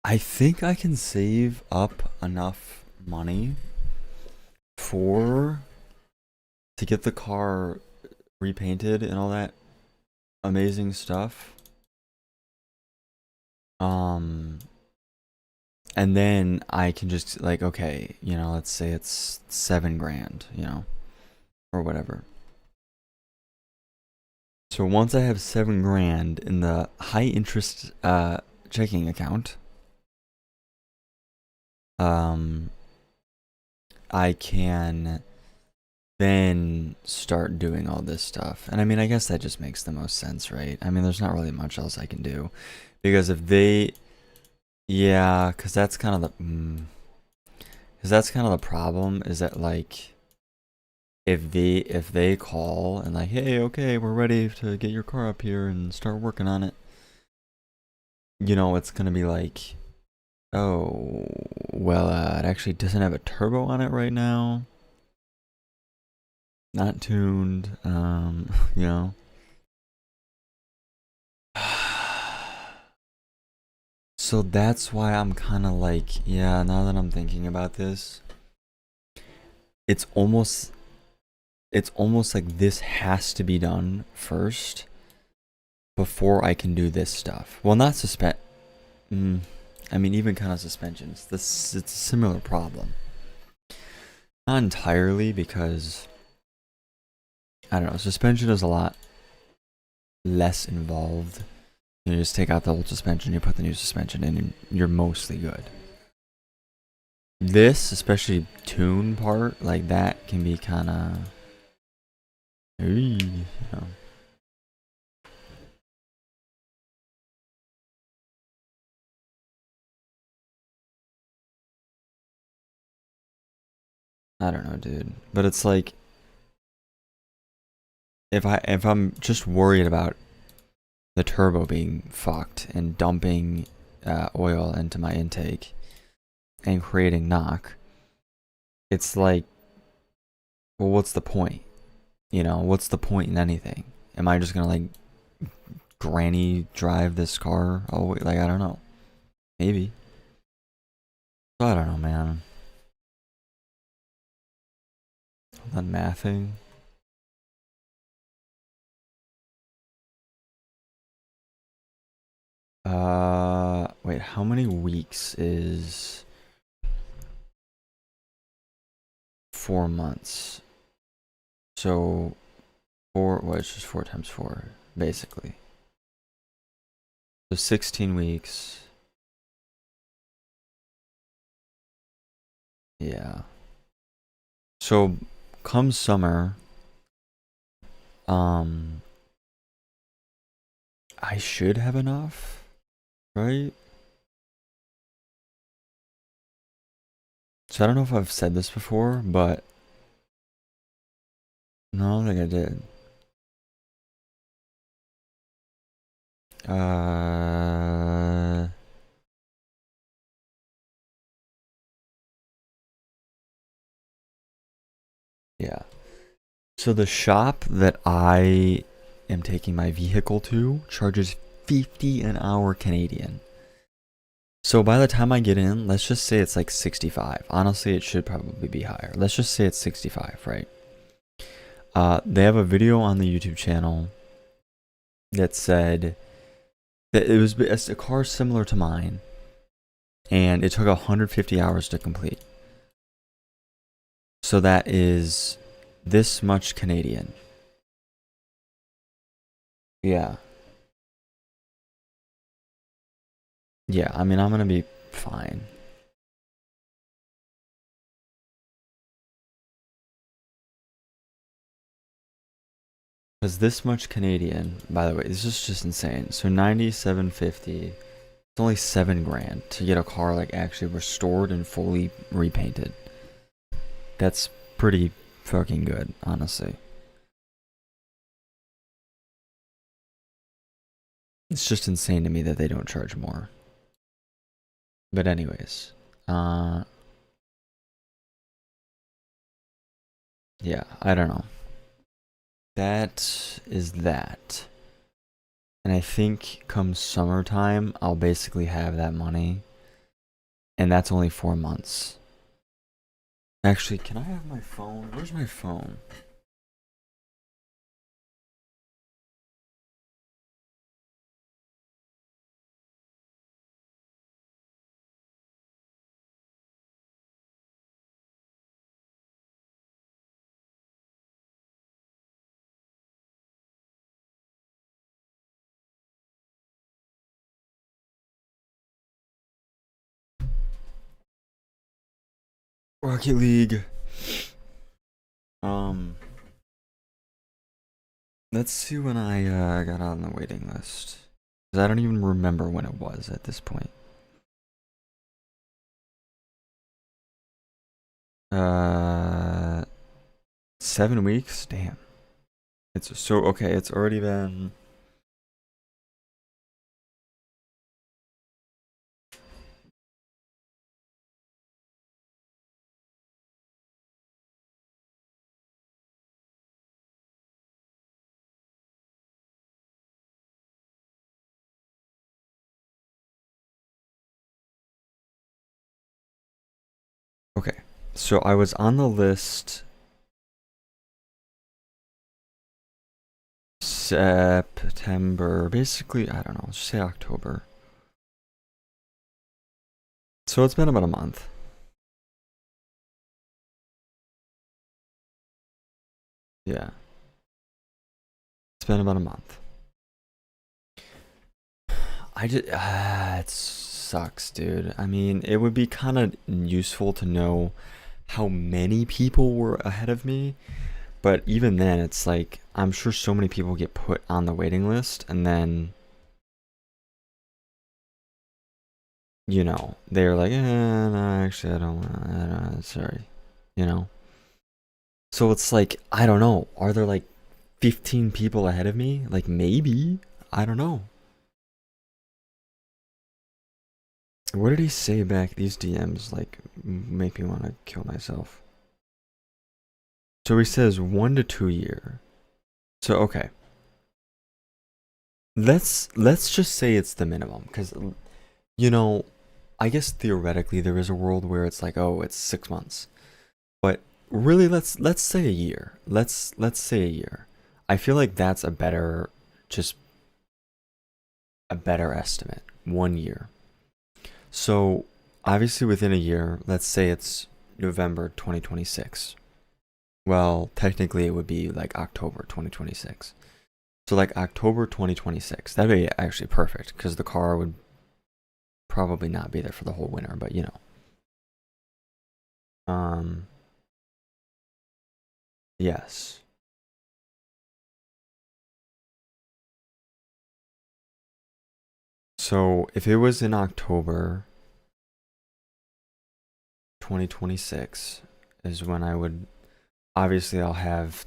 I think I can save up enough money to get the car repainted and all that amazing stuff. And then I can just like, okay, you know, let's say it's 7 grand, you know, or whatever. So once I have 7 grand in the high interest checking account, I can then start doing all this stuff. And I mean, I guess that just makes the most sense, right? I mean, there's not really much else I can do. Because if they, yeah, because that's kind of the, because that's kind of the problem, is that like, if they call and like, hey, okay, we're ready to get your car up here and start working on it, you know, it's gonna be like, oh, well, it actually doesn't have a turbo on it right now. Not tuned, you know. So that's why I'm kind of like, yeah, now that I'm thinking about this, it's almost like this has to be done first before I can do this stuff. Well, not I mean, even kind of suspensions. It's a similar problem. Not entirely, because I don't know, suspension is a lot less involved. You just take out the old suspension, you put the new suspension in, and you're mostly good. This, especially tune part, like that can be kind of, you know. I don't know, dude. But it's like, if I'm just worried about the turbo being fucked and dumping oil into my intake and creating knock, it's like, well, what's the point? You know, what's the point in anything? Am I just gonna like granny drive this car? Oh, like, I don't know. Maybe. I don't know, man. That mathing. Wait, how many weeks is 4 months? So, well, it's just 4 times 4, basically. So 16 weeks. Yeah. So, come summer, I should have enough, right? So I don't know if I've said this before, but no, I don't think I did. Yeah. So the shop that I am taking my vehicle to charges 50 an hour Canadian. So by the time I get in, let's just say it's like 65. Honestly, it should probably be higher. Let's just say it's 65, right? They have a video on the YouTube channel that said that it was a car similar to mine, and it took 150 hours to complete. So that is this much Canadian. Yeah. Yeah, I mean, I'm gonna be fine. Because this much Canadian, by the way, this is just insane. So 97.50, it's only 7 grand to get a car like actually restored and fully repainted. That's pretty fucking good, honestly. It's just insane to me that they don't charge more. But anyways, yeah, I don't know. That is that. And I think come summertime, I'll basically have that money. and that's only 4 months. Actually, can I have my phone? Where's my phone? Rocket League. Let's see when I got on the waiting list. 'Cause I don't even remember when it was at this point. 7 weeks? Damn. It's so okay, it's already been okay. So I was on the list September, basically, I don't know, let's say October. So it's been about a month. Yeah. It's been about a month. It sucks, dude. I mean, it would be kind of useful to know how many people were ahead of me, but even then, it's like, I'm sure so many people get put on the waiting list, and then, you know, they're like, no, actually, I don't, sorry, you know? So it's like, I don't know, are there like 15 people ahead of me? Like, maybe? I don't know. What did he say back? These DMs like make me want to kill myself. So he says 1 to 2 year. So okay. Let's just say it's the minimum, because you know, I guess theoretically there is a world where it's like, oh, it's 6 months. But really, let's say a year. Let's say a year. I feel like that's a better estimate. 1 year. So obviously within a year, let's say it's November 2026. Well, technically it would be like October 2026. So like October 2026. That'd be actually perfect, because the car would probably not be there for the whole winter, but you know. Yes. So if it was in October 2026 is when I would, obviously I'll have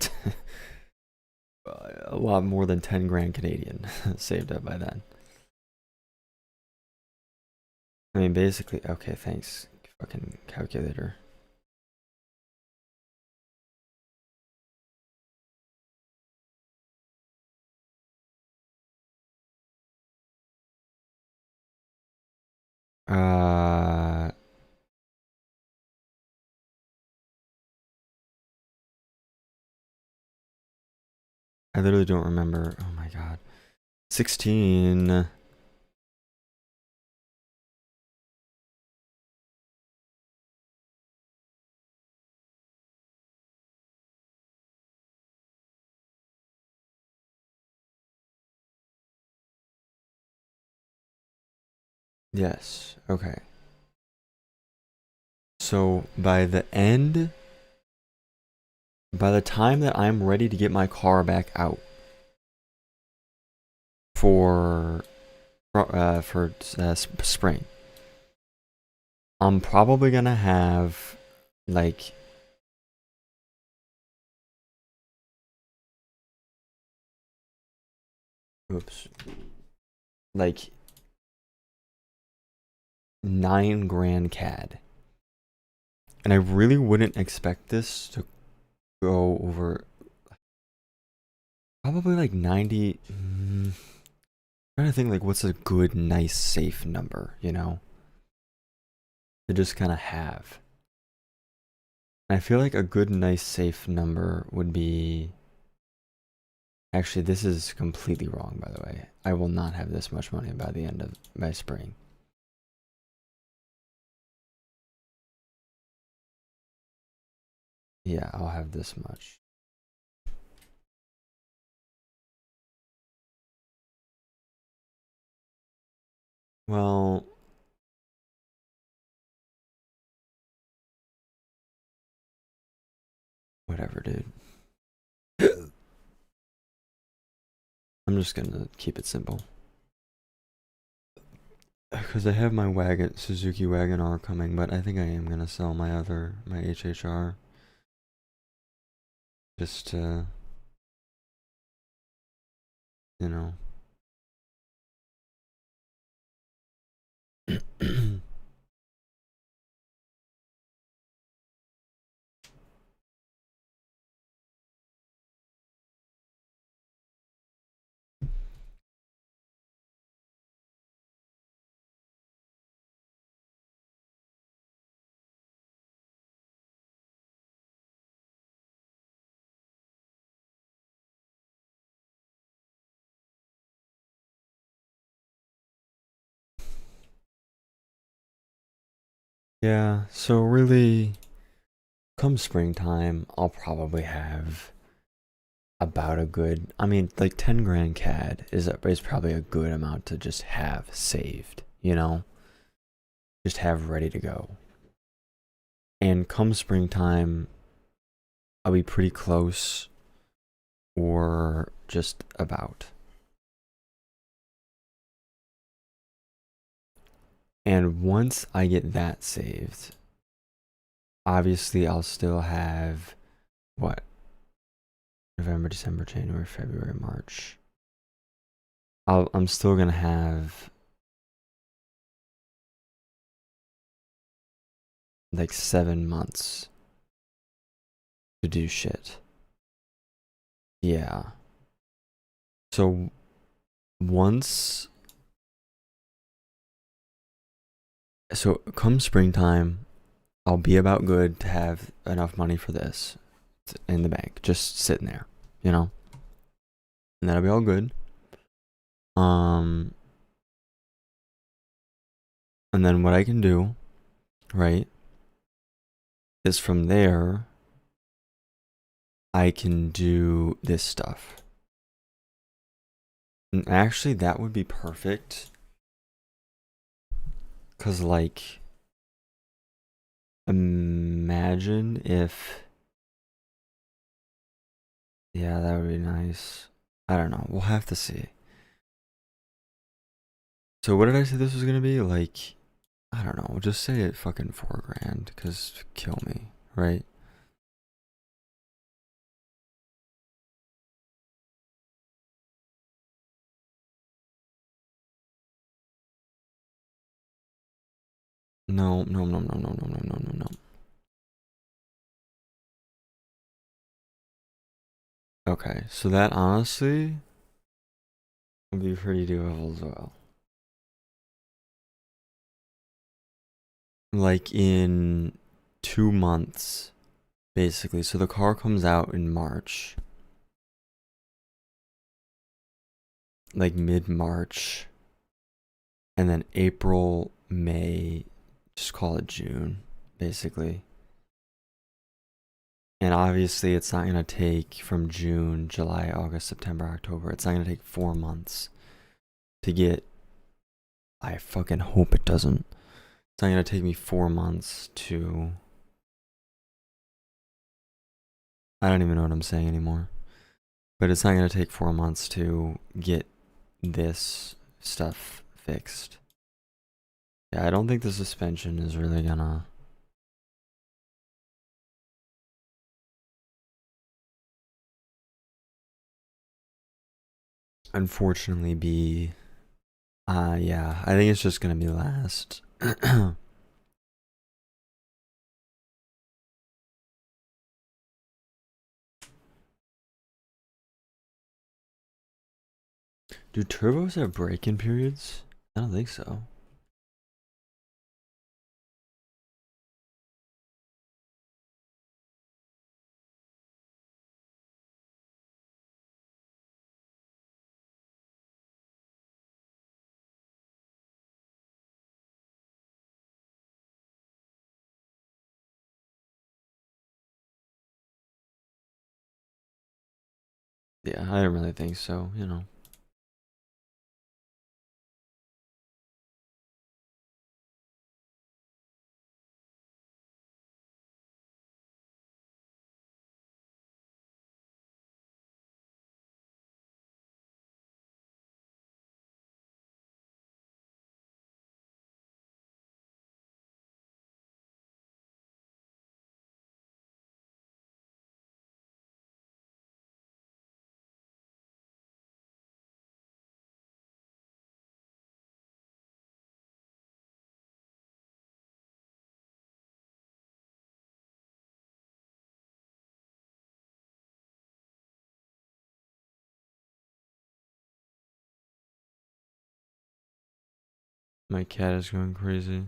a lot more than 10 grand Canadian saved up by then. I mean, basically, okay, thanks, fucking calculator. Uh, I literally don't remember. Oh my god. 16. Yes, okay. So by the time that I'm ready to get my car back out for spring, I'm probably gonna have like like 9 grand CAD. And I really wouldn't expect this to go over probably like 90. Trying to think like what's a good, nice, safe number, you know? to just kind of have. I feel like a good, nice, safe number would be. Actually, this is completely wrong, by the way. I will not have this much money by the end of by spring. Yeah, I'll have this much. Well, whatever, dude. I'm just gonna keep it simple. Because I have my wagon, Suzuki Wagon R coming, but I think I am gonna sell my HHR. Just to, you know. Yeah, so really, come springtime, I'll probably have about a good, I mean, like 10 grand CAD is probably a good amount to just have saved, you know? Just have ready to go. And come springtime, I'll be pretty close or just about. And once I get that saved, obviously I'll still have what? November, December, January, February, March. I'm still gonna have like 7 months to do shit. Yeah. So once so come springtime, I'll be about good to have enough money for this in the bank, just sitting there, you know? And that'll be all good. And then what I can do, right, is from there, I can do this stuff. And actually, that would be perfect. Because, like, imagine if. Yeah, that would be nice. I don't know. We'll have to see. So, what did I say this was going to be? Like, I don't know. Just say it fucking 4 grand. Because kill me, right? No, no, no, no, no, no, no, no, no, no. Okay, so that honestly would be pretty doable as well. Like in 2 months, basically. So the car comes out in March, like mid-March, and then April, May, just call it June, basically. And obviously, it's not gonna take from June, July, August, September, October. It's not gonna take 4 months to get. I fucking hope it doesn't. It's not gonna take me 4 months to. I don't even know what I'm saying anymore. But it's not gonna take 4 months to get this stuff fixed. Yeah, I don't think the suspension is really gonna. Unfortunately, be. Yeah, I think it's just gonna be last. Do turbos have break-in periods? I don't think so. Yeah, I don't really think so, you know. My cat is going crazy.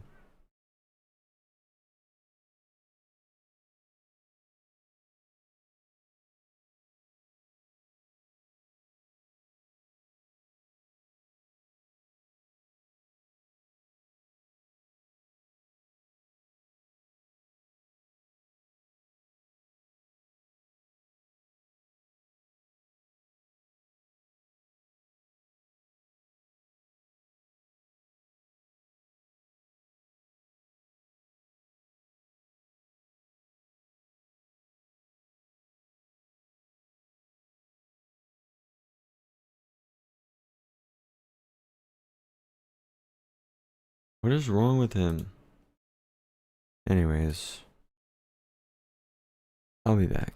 What is wrong with him? Anyways, I'll be back.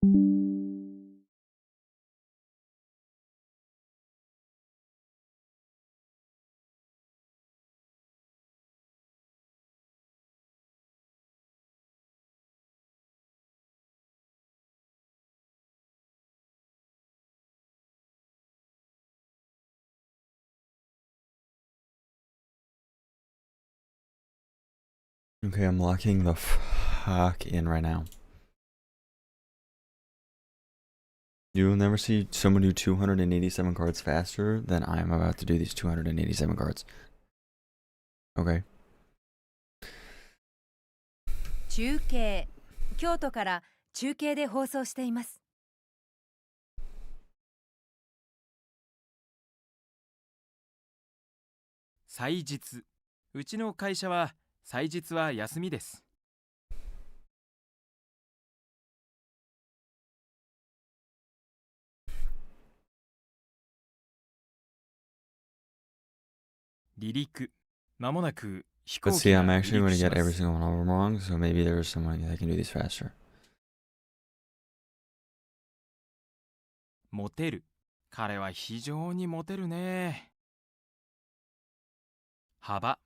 Okay, I'm locking the fuck in right now. You will never see someone do 287 cards faster than I am about to do these 287 cards. Okay. 中継、京都から中継で放送しています。祭日。うちの会社は祭日は休みです。離陸。まもなく飛 But 行 see, 機 I'm が離 actually going 陸 to し get ま every す。 single one of them wrong, so maybe there's someone that can do these faster. モテる。彼は非常にモテるね。幅。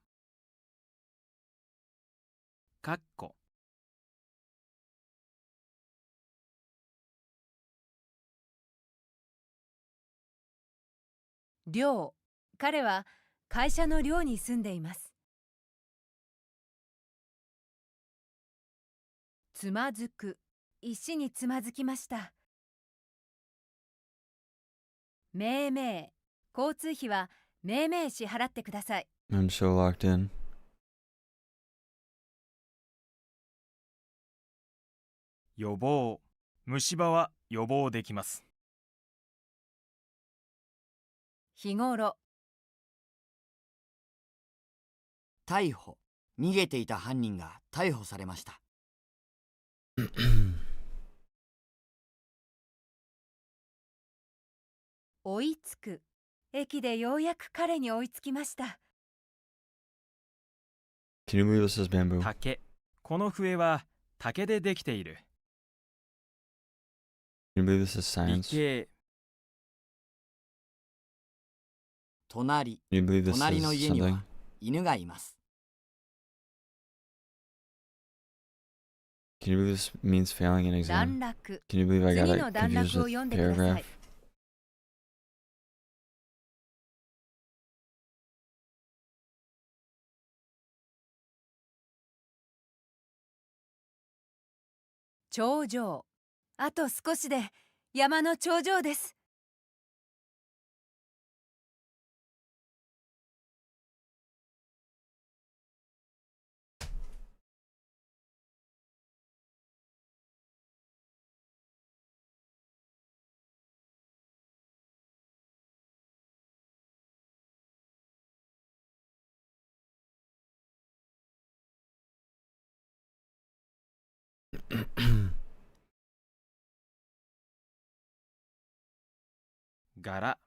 かっこ。寮、彼は会社の寮に住んでいます。つまずく、石につまずきました。命名、交通費は命名支払ってください。I'm so locked in. 予防。虫歯は予防できます。日頃、逮捕。逃げていた犯人が逮捕されました。追いつく。駅でようやく彼に追いつきました。Can you believe this is bamboo? 竹。この笛は竹でできている。 Can you believe this is 理 science? 系。隣。 Can you believe this 隣の is 家に something? は犬がいます。Can you believe this means failing an 段 exam? 落。 Can you believe I 次 got の it 段 confused 落を with 読んでくださ paragraph? い。頂上。あと少しで山の頂上です。柄。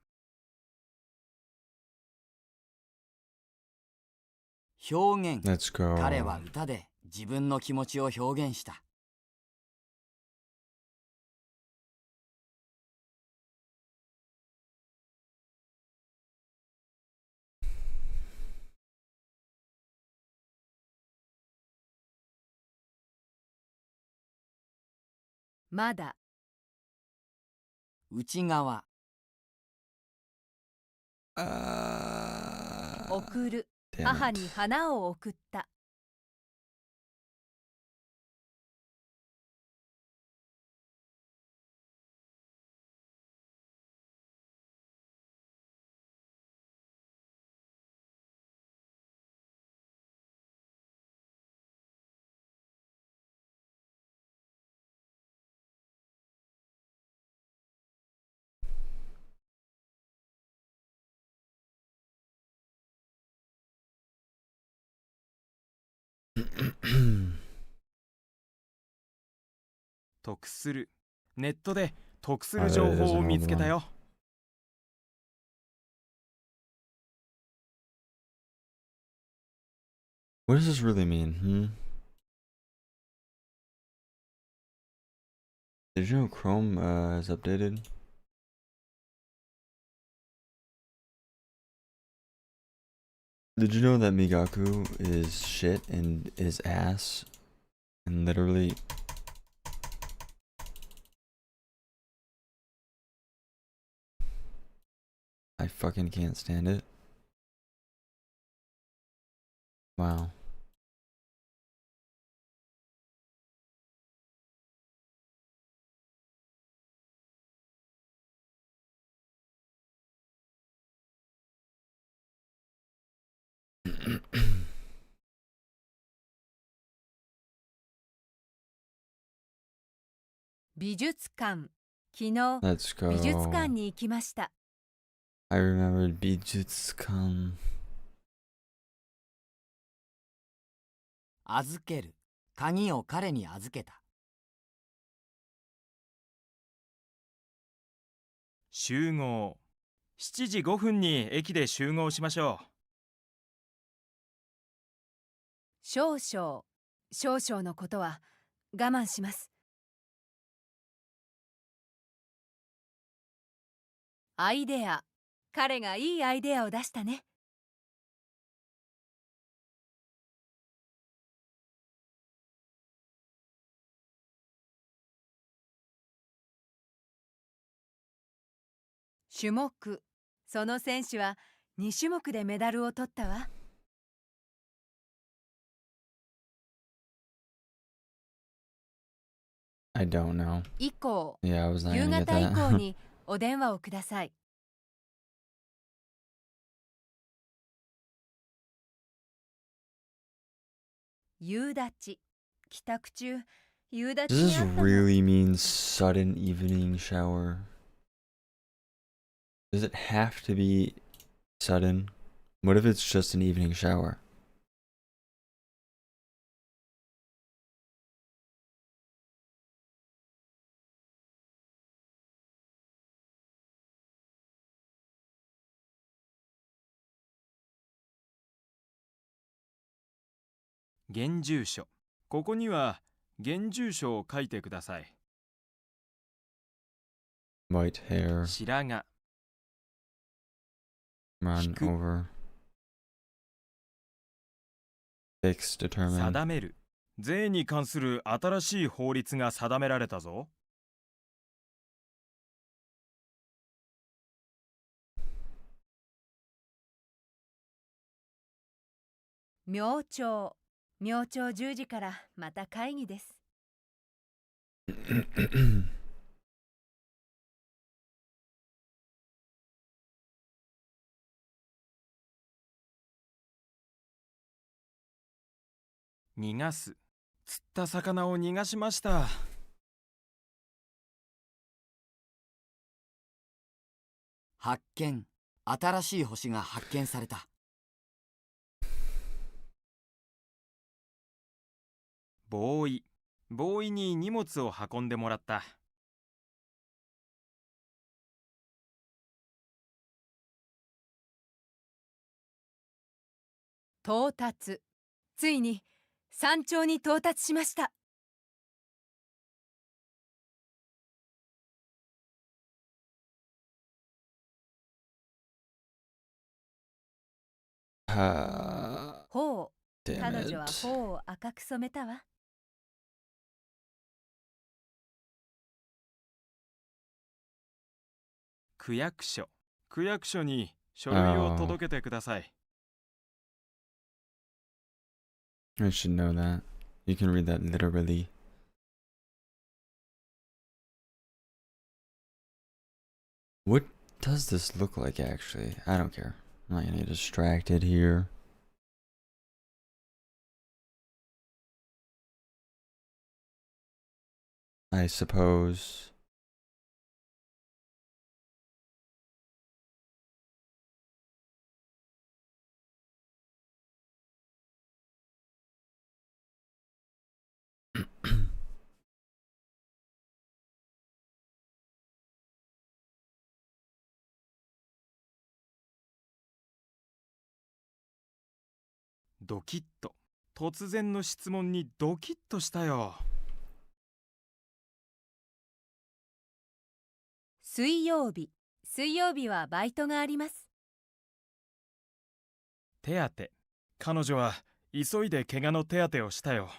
表現。 Let's go. 彼は歌で自分の気持ちを表現した。まだ。内側。送る。 Damn 母 it. に花を送った。得する。ネットで得する情報を見つけたよ。What does this really mean? Did you know Chrome is updated? Did you know that Migaku is shit and is ass? And literally... I fucking can't stand it. Wow. Let's go. 美術館に行きました。 I remembered Bijutsukan. 預ける。鍵を彼に預けた。集合。7時5分に駅で集合しましょう。少々のことは我慢します。アイデア、彼がいいアイデアを出したね。種目、その選手は2種目でメダルを取ったわ。I don't know. 以降、 Yeah, I was not 夕 gonna get 方以降 that. にお電話をください。夕立、帰宅中、夕立 Does に this あったの。 really mean sudden evening shower? Does it have to be sudden? What if it's just an evening shower?「現住所」。ここには現住所を書いてください。 White hair, 白髪。 run Hiku. over. Fix, determine. 定める。税に関する新しい法律が定められたぞ。明朝10時からまた会議です。逃がす。釣った魚を逃がしました。発見。新しい星が発見された。ボーイ。ボーイに荷物を運んでもらった。到達。ついに山頂に到達しました。頬。 Damn 彼女は it. 頬を赤く染めたわ。区役所。区役所に書類を届けてください。 I should know that. You can read that literally. What does this look like actually? I don't care. I'm not gonna get distracted here. I suppose. .ドキッと。突然の質問にドキッとしたよ。水曜日。水曜日はバイトがあります。手当。彼女は急いで怪我の手当てをしたよ。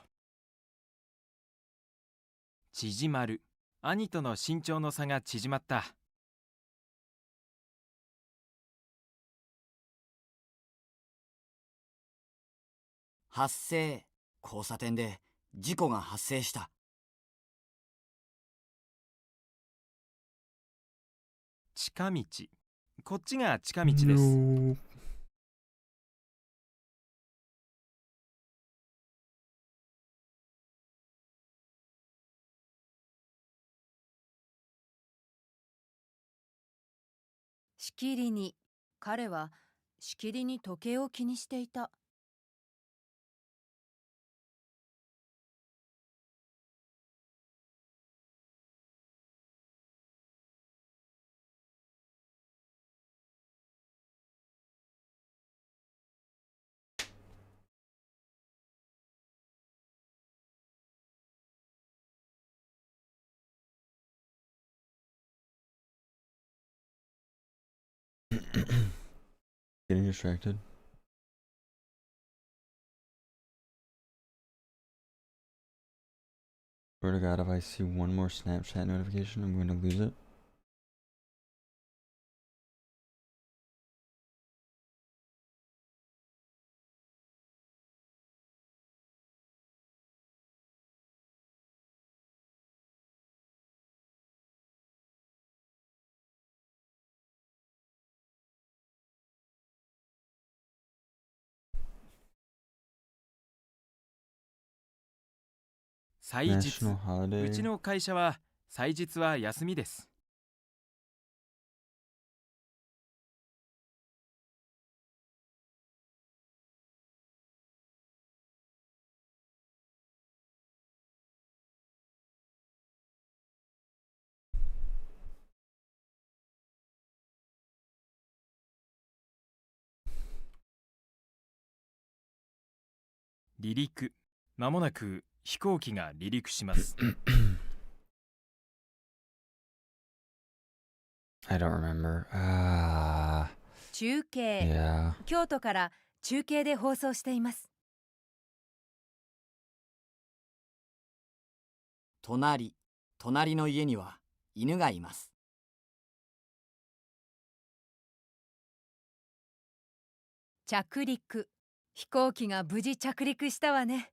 縮まる。兄との身長の差が縮まった。発生。交差点で事故が発生した。近道。こっちが近道です。 No. しきりに。彼はしきりに時計を気にしていた。Getting distracted. Swear to God, if I see one more Snapchat notification, I'm going to lose it.祭日。 National う holiday. ちの会社は祭日は休みです。離陸。まもなく飛行機が離陸します。I don't remember. 中継。 Yeah. 京都から中継で放送しています。隣。隣の家には犬がいます。着陸。飛行機が無事着陸したわね。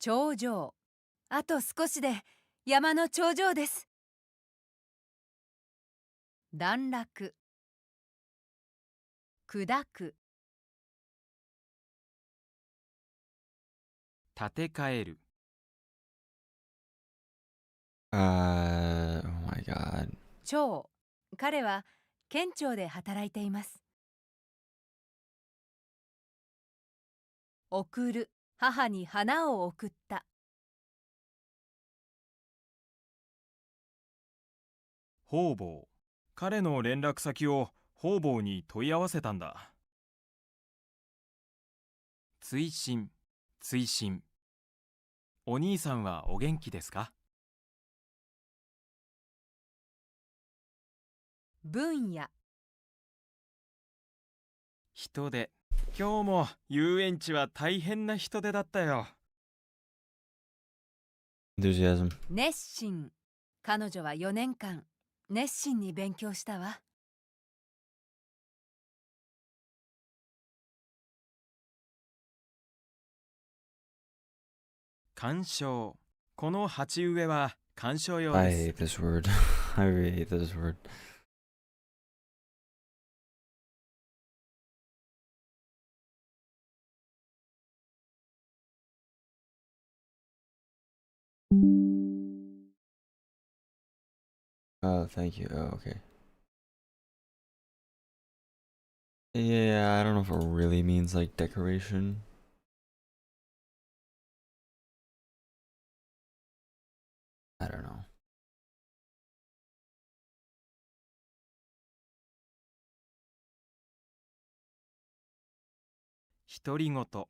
頂上。あと少しで山の頂上です。段落。砕く。建て替える。Oh my God. 長。彼は県庁で働いています。送る。母に花を送った。方々。彼の連絡先を方々に問い合わせたんだ。追伸。追伸。お兄さんはお元気ですか？分野。人手。今日も遊園地は大変な人手だったよ。Enthusiasm. 熱心。彼女は4年間熱心に勉強したわ。鑑賞。この鉢植えは鑑賞用 I です。 hate this word. I really hate this word. Oh, thank you. Oh, okay. Yeah, I don't know if it really means like decoration. I don't know. 独り言。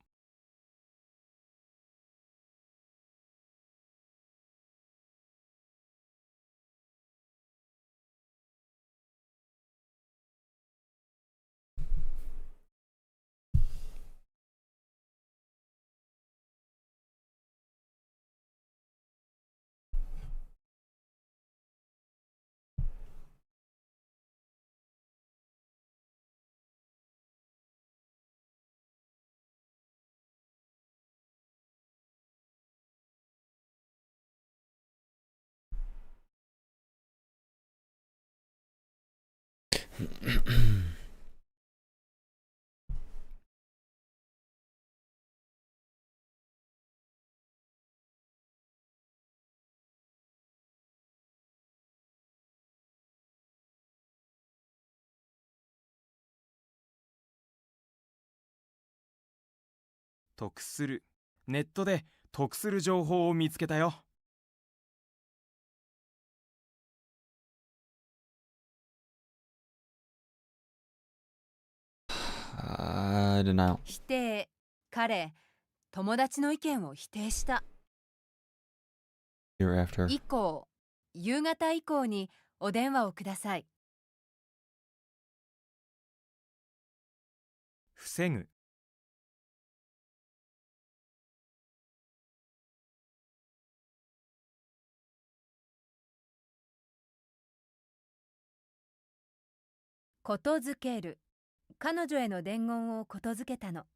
得する。ネットで得する情報を見つけたよ。Denial. 否定。彼、友達の意見を否定した。 Hereafter. 以降、夕方以降にお電話をください。防ぐ。ことづける。彼女への伝言をことづけたの。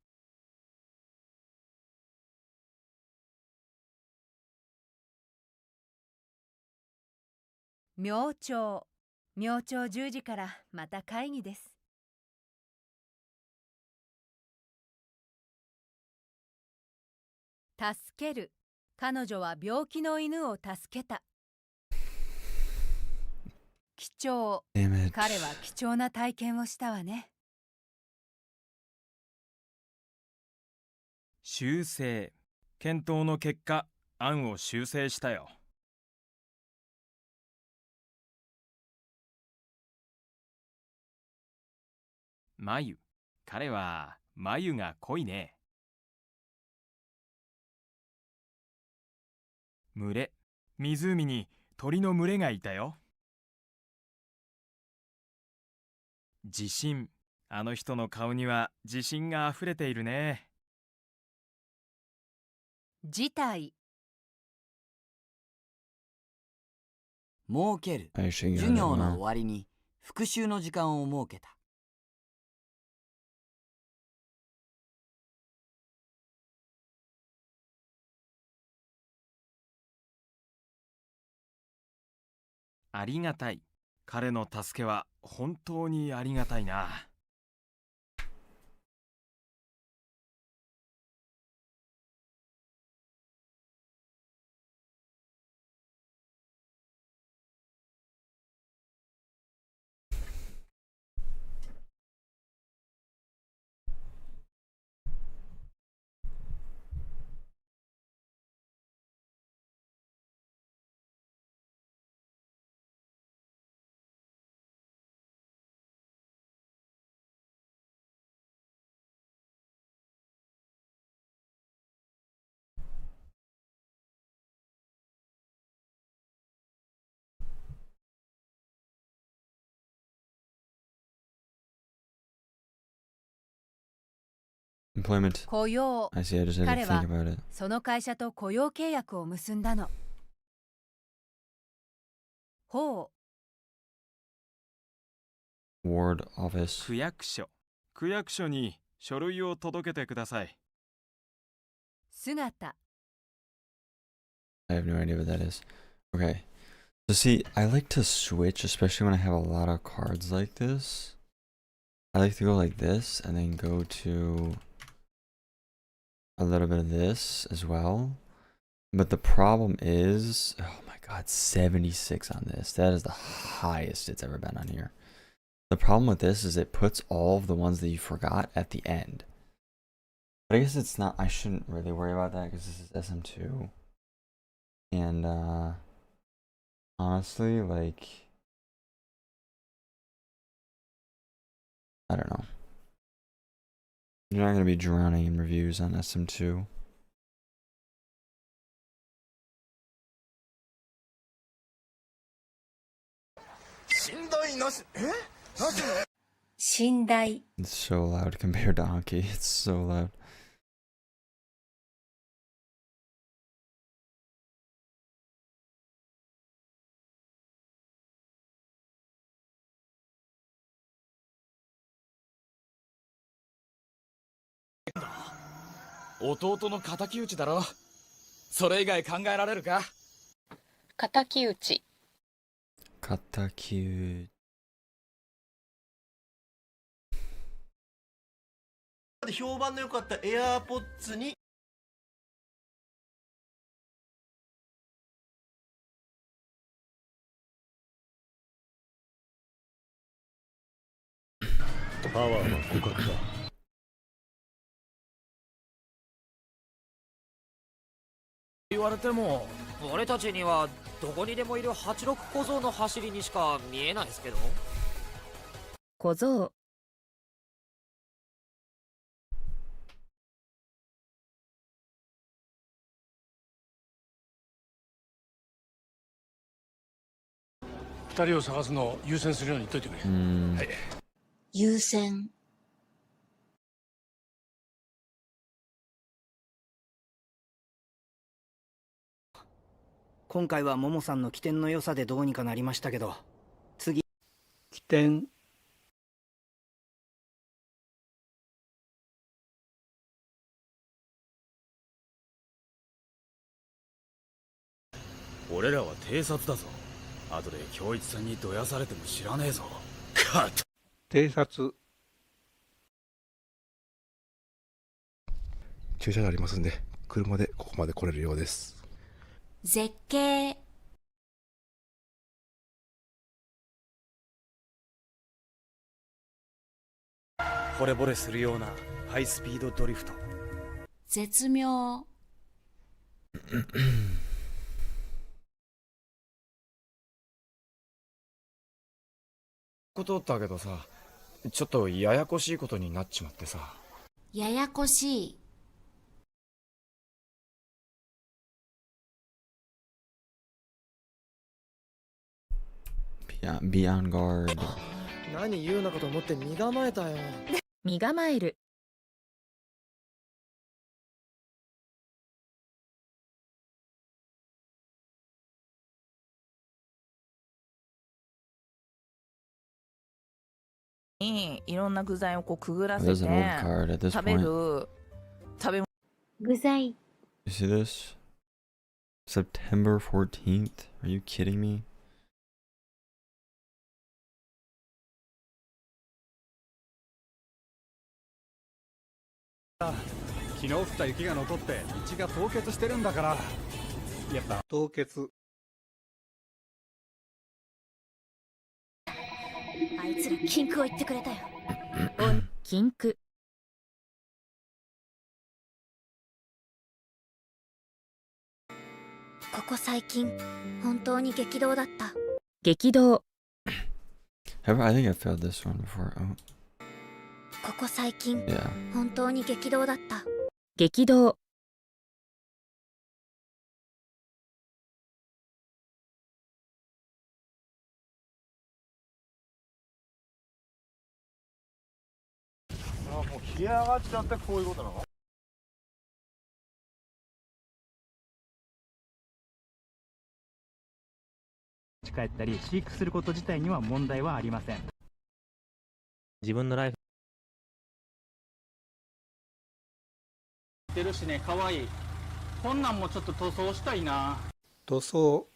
明朝。明朝10時からまた会議です。助ける。彼女は病気の犬を助けた。貴重。 Damn it. 彼は貴重な体験をしたわね。修正。検討の結果、案を修正したよ。眉。彼は眉が濃いね。群れ。湖に鳥の群れがいたよ。自信。あの人の顔には自信があふれているね。事態。設ける。 I actually got 授 it 業の now. 終わりに復習の時間を設けた。ありがたい。彼の助けは本当にありがたいな。employment. 雇用 I see. I just had to 彼は think about it. その会社と雇用契約を結んだの。法 Ward office. 区役所。区役所に書類を届けてください。姿 I have no idea what that is. Okay. So see, I like to switch, especially when I have a lot of cards like this. I like to go like this and then go to a little bit of this as well. But the problem is, oh my god, 76 on this. That is the highest it's ever been on here. The problem with this is it puts all of the ones that you forgot at the end. But I guess it's not, I shouldn't really worry about that because this is SM2. And honestly, like, I don't know. You're not going to be drowning in reviews on SM2. Shindai It's so loud compared to Anki. It's so loud. Katakyu. 評判の良かった AirPods にパワーは互角だ。言われても俺たちにはどこにでもいる86小僧の走りにしか見えないですけど。小僧2人を探すのを優先するように言っといてくれ。はい。優先今回はももさんの起点の良さでどうにかなりましたけど、次起点。俺らは偵察だぞ。後で京一さんにどやされても知らねえぞ。カット。偵察。駐車場ありますんで、車でここまで来れるようです。絶景惚れ惚れするようなハイスピードドリフト。絶妙ことだけどさ、ちょっとややこしいことになっちまってさ。ややこしいBe on guard. 何言うのかと思って身構えたよ。身構えるにいろんな具材をこうくぐらせ There's て an old card at this 食べ point. る食べ 具材 You see this? September 14th? Are you kidding me? 昨日降った雪が残って道が凍結してるんだから。やった。凍結。あいつら禁句を言ってくれたよ禁句ここ最近本当に激動だった激動 I think I failed this one before. Oh, ここ最近 yeah. 本当に激動だった激動あ、もうギア上がっちゃってこういうことなの？帰ったり飼育すること自体には問題はありません。自分のライフてるしね、可愛い。こんなんもちょっと塗装したいな。塗装。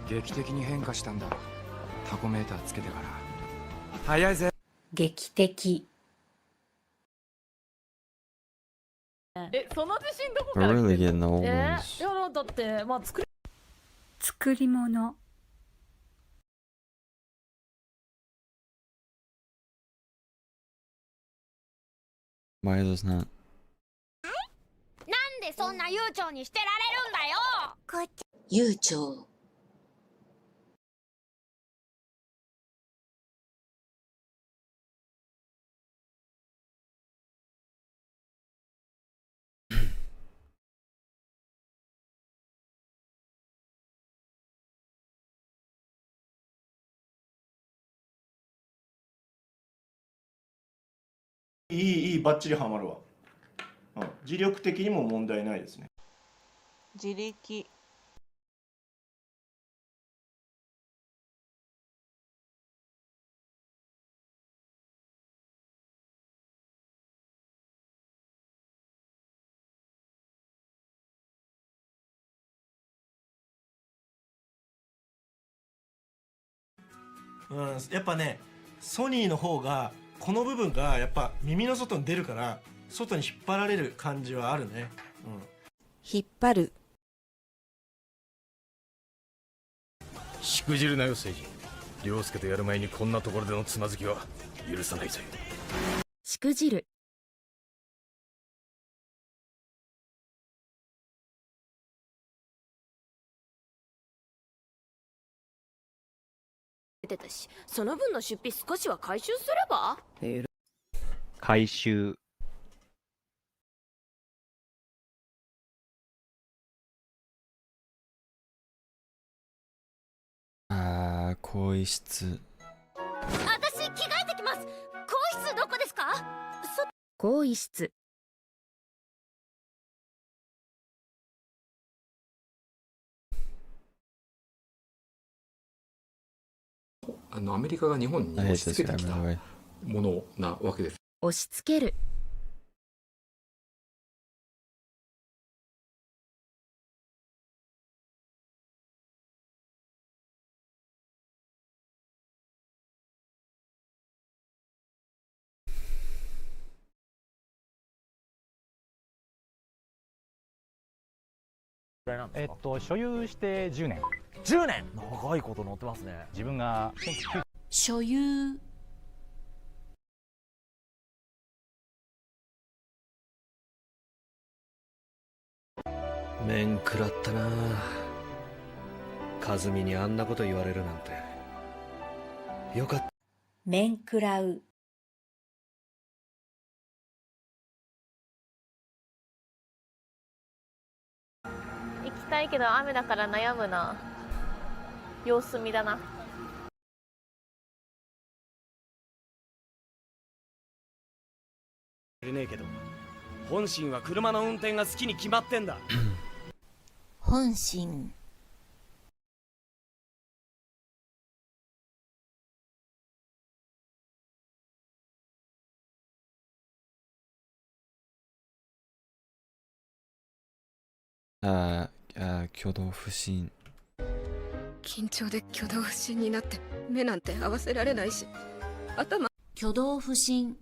劇的に変化したんだ。タコメーターつけてから。早いぜ。劇的。その自信どこ We're から really 来てん getting の？ the old い ones. やだってまあ作り物。Why is this not? なんでそんな悠長にしてられるんだよ。こっち悠長。いい、バッチリハマるわ。磁力的にも問題ないですね。自力。やっぱね、ソニーの方がこの部分がやっぱ耳の外に出るから外に引っ張られる感じはあるね。引っ張る。しくじるなよ誠治。凌介とやる前にこんなところでのつまずきは許さないぜ。しくじる。出てたし、その分の出費少しは回収すれば。回収。更衣室。私着替えてきます。更衣室どこですか？更衣室。アメリカが日本に I hate 押し this 付け guy, てき by た the way. ものなわけです。押し付ける。所有して10年。10年長いこと乗ってますね。自分が所有。面食らったな。和美にあんなこと言われるなんて。よかった。面食らう。行きたいけど雨だから悩むな。様子見だな。ねえけど、本心は車の運転が好きに決まってんだ。本心。挙動不審。緊張で挙動不審になって目なんて合わせられないし、頭。挙動不審。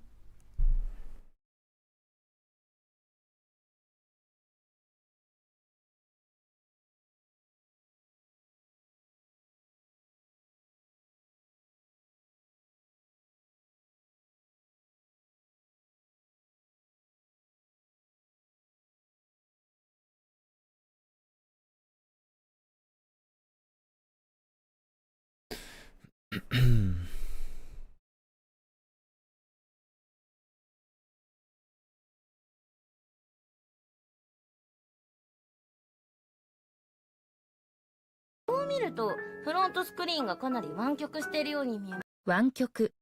見るとフロントスクリーンがかなり湾曲しているように見えます。湾曲。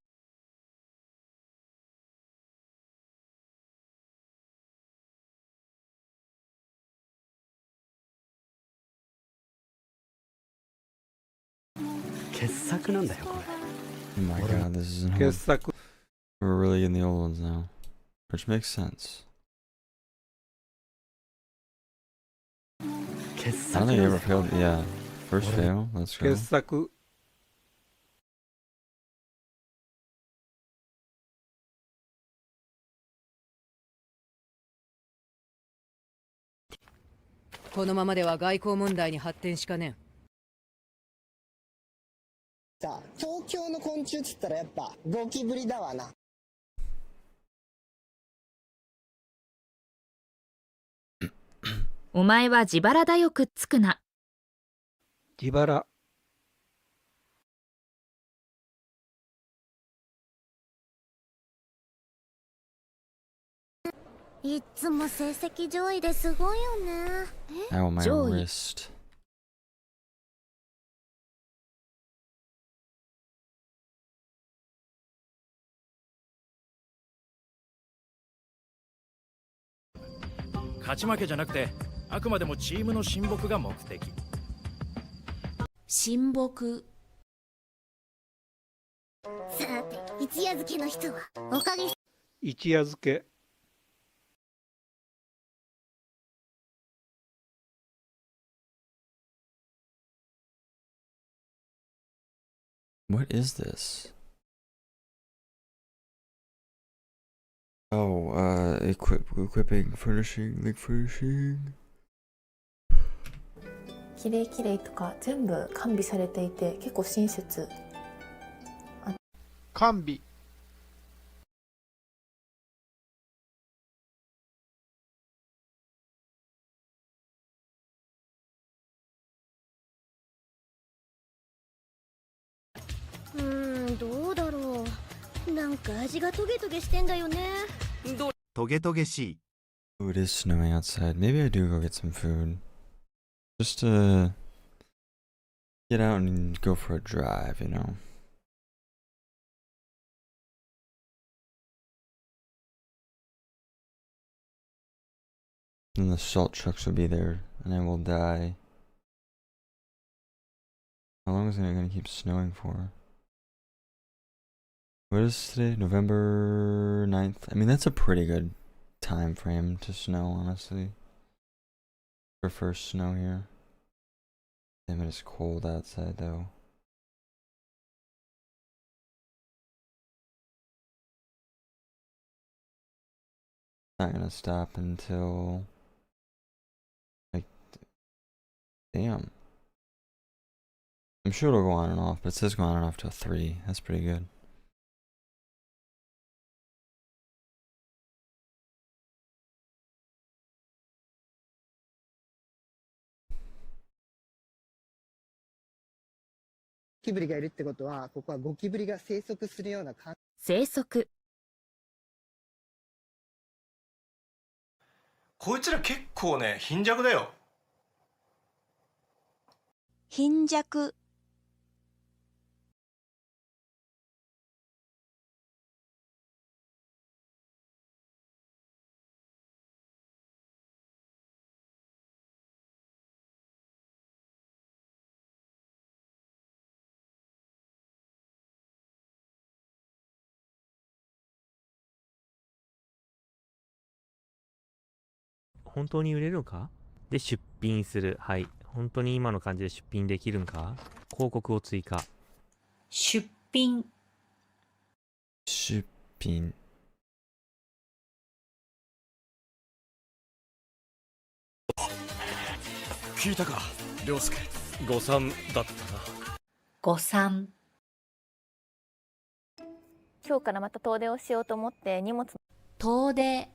傑作なんだよこれ。 Oh my god, this is an 傑 old. 作。 We're really in the old ones now, which makes sense. 傑 I 作 don't なん think だ I よ。 ever failed. Yeah, first fail. Let's go. 傑作。このままでは外交問題に発展しかねん。さあ、東京の昆虫っつったらやっぱゴキブリだわな。お前は自腹だよくっつくな。自腹。いっつも成績上位ですごいよね。 Ow, my 上位。 wrist. 勝ち負けじゃなくてあくまでもチームの親睦が目的。親睦。さて、一夜漬けの人はおかげ。一夜漬け。 What is this? Oh, equipping, furnishing, like furnishing. きれいきれいとか全部完備されていて結構親切。完備。どうだろう。なんか味がトゲトゲしてんだよね。トゲトゲしい。 Oh, it is snowing outside. Maybe I do go get some food. Just to get out and go for a drive, you know. Then the salt trucks will be there, and I will die. How long is it gonna keep snowing for? What is today? November 9th? I mean, that's a pretty good time frame to snow, honestly. For first snow here. Damn, it is cold outside, though. Not gonna stop until... like... damn. I'm sure it'll go on and off, but it says go on and off till 3. That's pretty good.ゴキブリがいるってことは、ここはゴキブリが生息するような環境。生息。こいつら結構ね、貧弱だよ。貧弱。本当に売れるのかで出品する。はい。本当に今の感じで出品できるんか広告を追加。出品。出品。聞いたか、涼介。誤算だったな。誤算。今日からまた遠出をしようと思って荷物。遠出。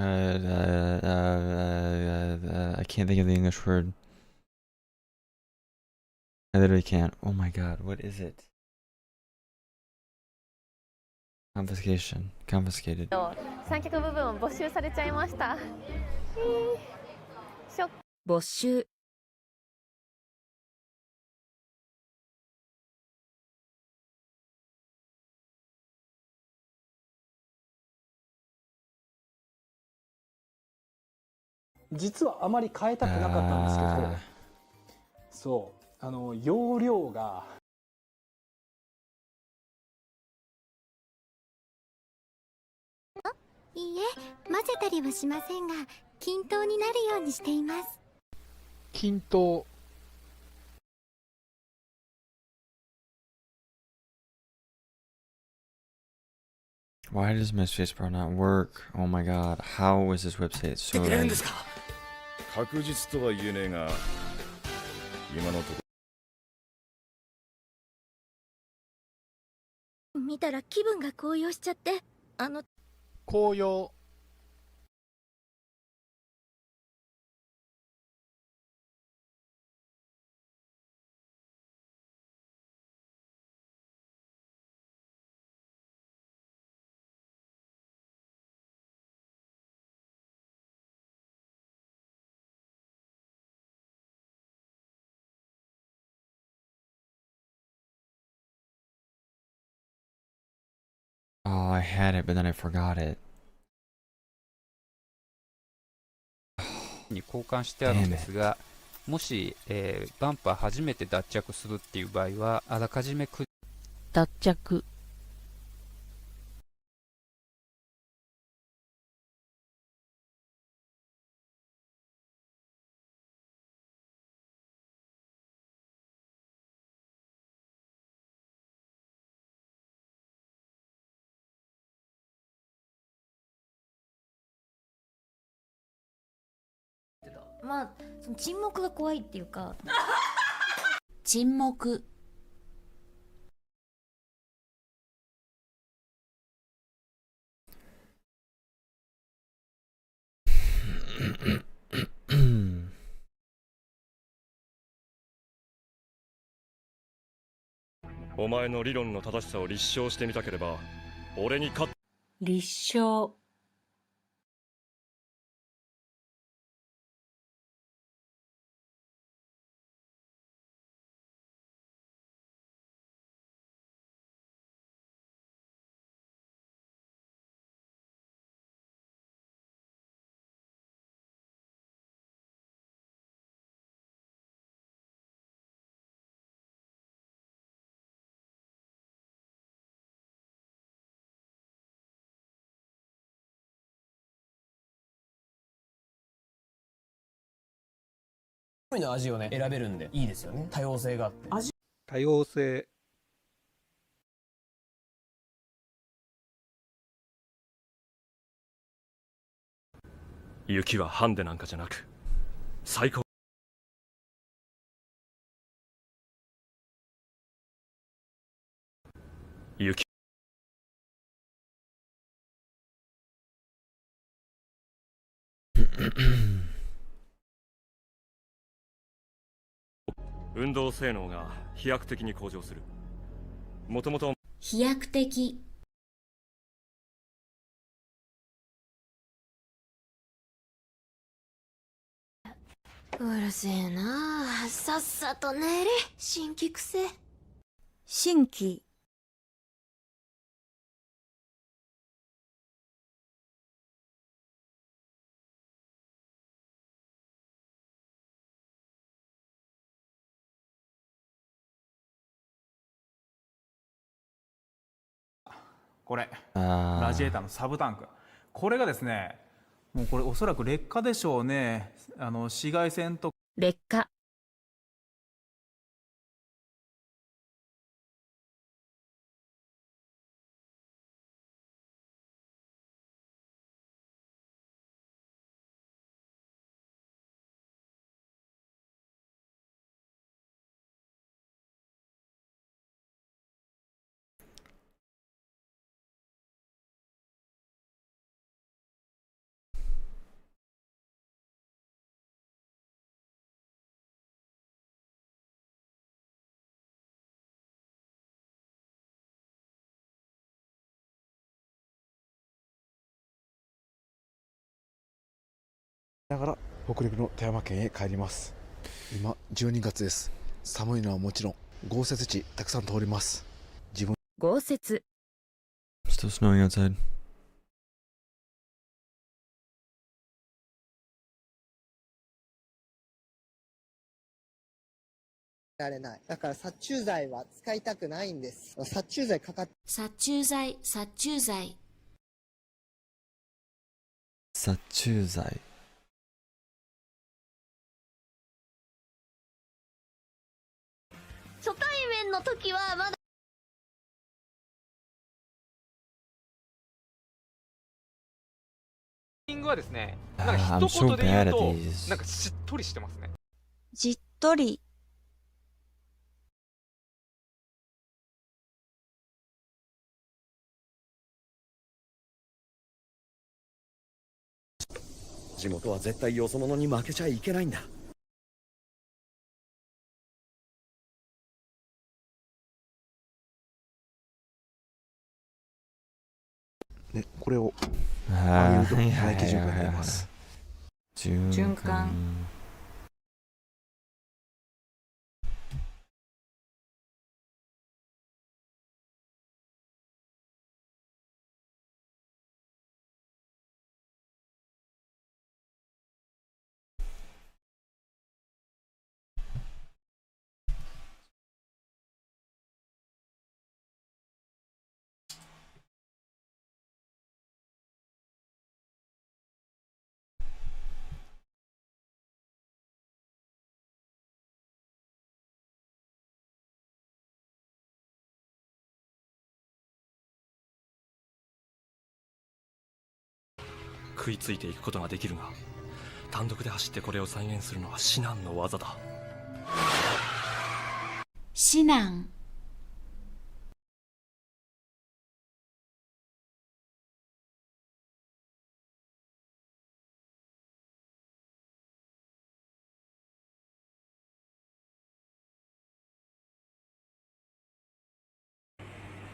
I can't think of the English word. I literally can't. Oh my god, what is it? Confiscation. Confiscated. 三脚部分を没収されちゃいました。ショック。没収。実はあまり変えたくなかったんですけど、そう容量がいいえ、混ぜたりはしませんが、均等になるようにしています。均等。Why does my spacebar not work? Oh my god, how is this website so laggy? 確実とは言えねえが、今のとこ見たら気分が高揚しちゃって、紅葉。Oh, I had it, but then I forgot it. に交換してあるんですが、もし、バンパー初めて脱着するっていう場合は、あらかじめ脱着。まあ、その沈黙が怖いっていうか。沈黙。お前の理論の正しさを立証してみたければ、俺に勝っ立証。の味をね選べるんでいいですよね。多様性があって。多様性。雪はハンデなんかじゃなく、最高。雪。運動性能が飛躍的に向上する。もともと飛躍的。うるせえなあ、さっさと寝れ、新規癖。新規。これラジエーターのサブタンク、これがですね、もうこれおそらく劣化でしょうね。紫外線と劣化。ながら北陸の富山県へ帰ります。今12月です。寒いのはもちろん豪雪地たくさん通ります。豪雪 Still snowing outside. られない。だから殺虫剤は使いたくないんです。殺虫剤かかっ殺虫剤殺虫剤殺虫剤。初対面の時はまだリングはですね、なん I'm か一言 so で言 bad う at と these. なんかしっとりしてますね。じっとり地元は絶対よそ者に負けちゃいけないんだ。ね、これをあ揚げると唾液循環になります。循環。食いついていくことができるが、単独で走ってこれを再現するのは至難の業だ。至難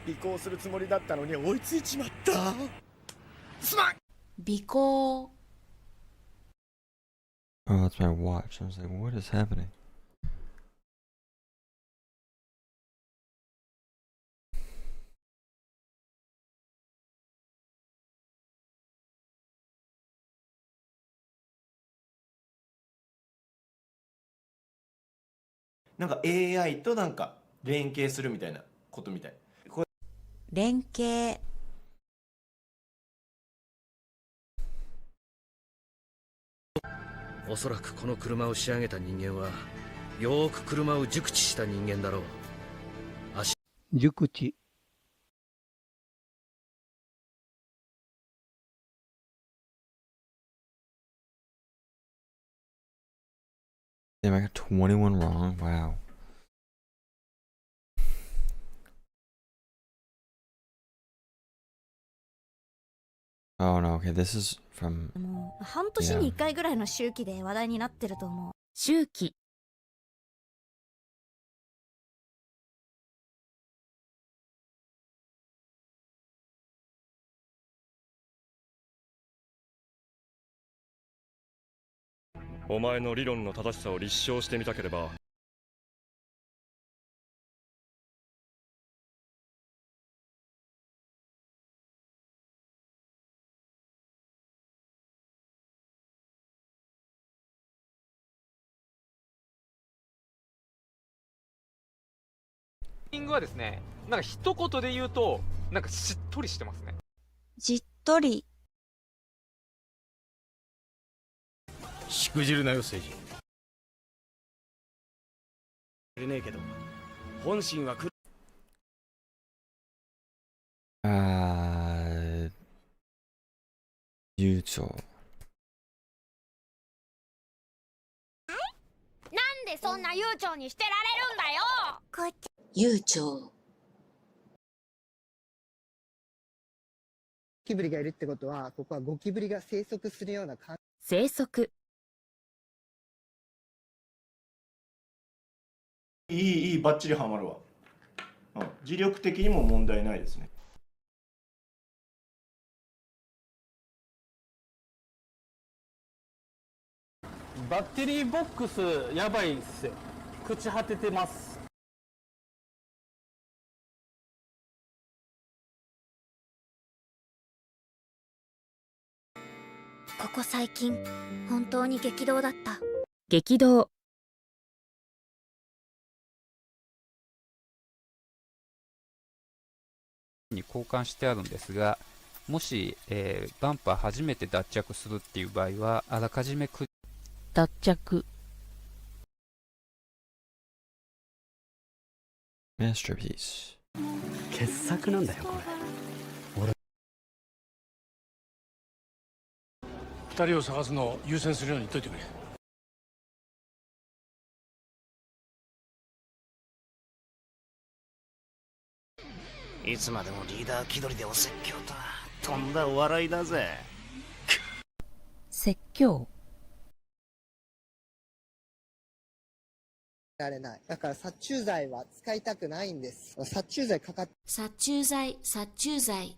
尾行するつもりだったのに追いついちまった。すまん。尾行 Oh, that's my watch. I was like, what is happening? AI と連携するみたいなことみたい。連携おそらくこの車を仕上げた人間はよーく車を熟知した人間だろう。熟知 Damn, I got 21 wrong. Wow. Oh no, okay, this is from もう半年に1回ぐらいの周期で話題になってると思う。周期お前の理論の正しさを立証してみたければ、リングはですね、なんか一言で言うとなんかしっとりしてますね。じっとりしくじるなよ政治。れねえけど、本心は悠長。なんでそんな悠長にしてられるんだよ。悠長。ゴキブリがいるってことは、ここはゴキブリが生息するような環境。生息いい、バッチリハマるわ。磁力的にも問題ないですね。バッテリーボックスやばいっすよ。朽ち果ててます。ここ最近本当に激動だった。激動。に交換してあるんですが、もし、バンパー初めて脱着するっていう場合は、あらかじめ脱着。Masterpiece。傑作なんだよこれ。二人を探すのを優先するように言っといてくれ。いつまでもリーダー気取りでお説教とはとんだお笑いだぜ。説教。られない。だから殺虫剤は使いたくないんです。殺虫剤かかっ殺虫剤、殺虫剤。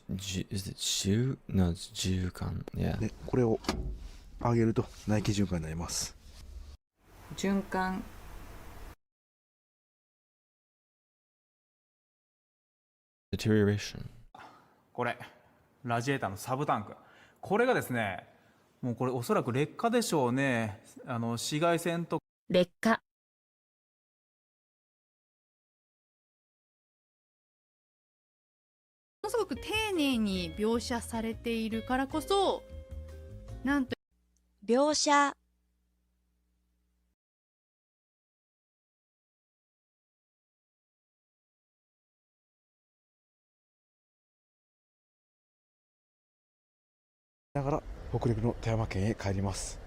Is it 習 No, it's 循環。Yeah. で、これを上げると内気循環になります。循環。Deterioration。これラジエーターのサブタンク、これがですね、もうこれおそらく劣化でしょうね。紫外線と劣化。ものすごく丁寧に描写されているからこそ、なんと描写。だから北陸の富山県へ帰ります。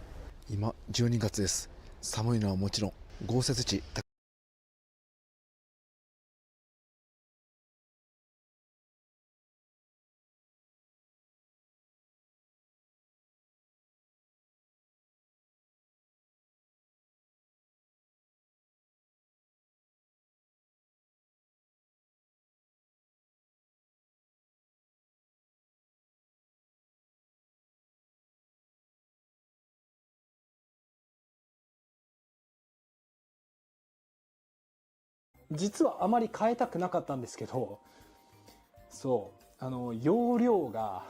今12月です。寒いのはもちろん豪雪地実はあまり変えたくなかったんですけど、そう容量が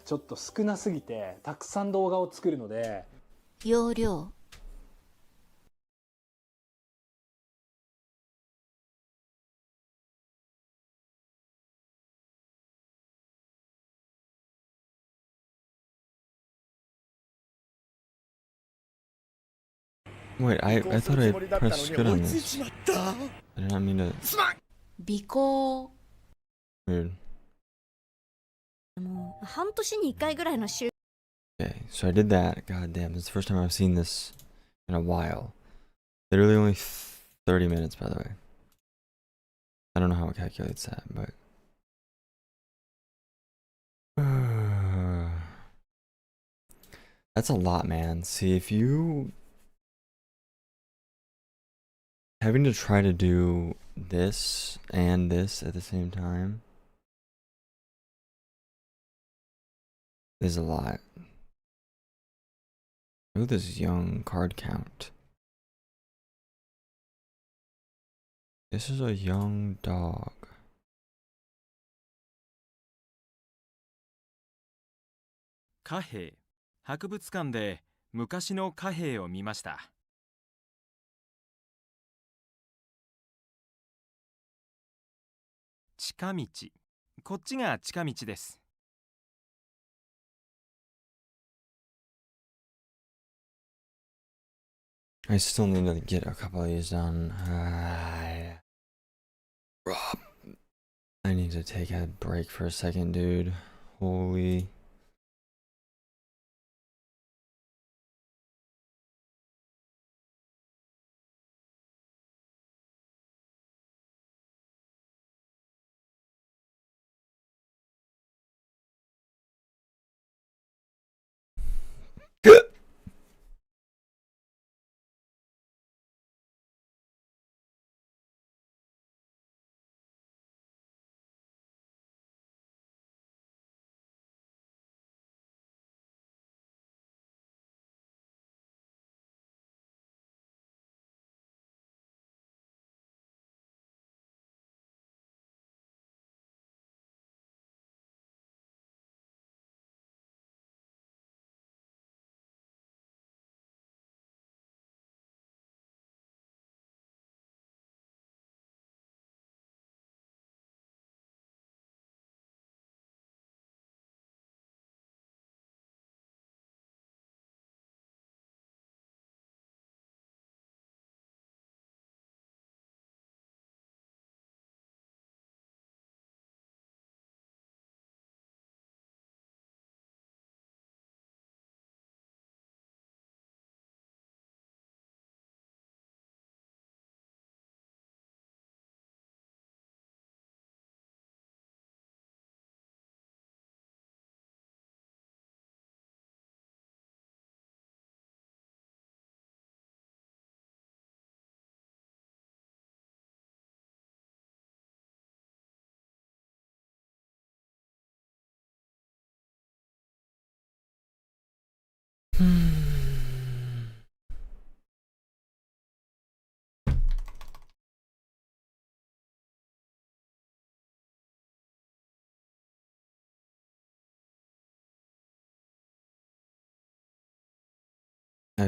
ちょっと少なすぎてたくさん動画を作るので、容量。Wait, I thought I pressed good on this. I did not mean to. 尾行。Weird. もう半年に1回ぐらいの週。 Okay, so I did that. God damn, this is the first time I've seen this in a while. Literally only 30 minutes, by the way. I don't know how it calculates that, but. That's a lot, man. See, if you. Having to try to do this and this at the same time is a lot. Look at this young card count. This is a young dog. 貨幣博物館で昔の貨幣を見ました。近道、こっちが近道です。I still need to get a couple of these done. Rob, I need to take a break for a second, dude. Holy. I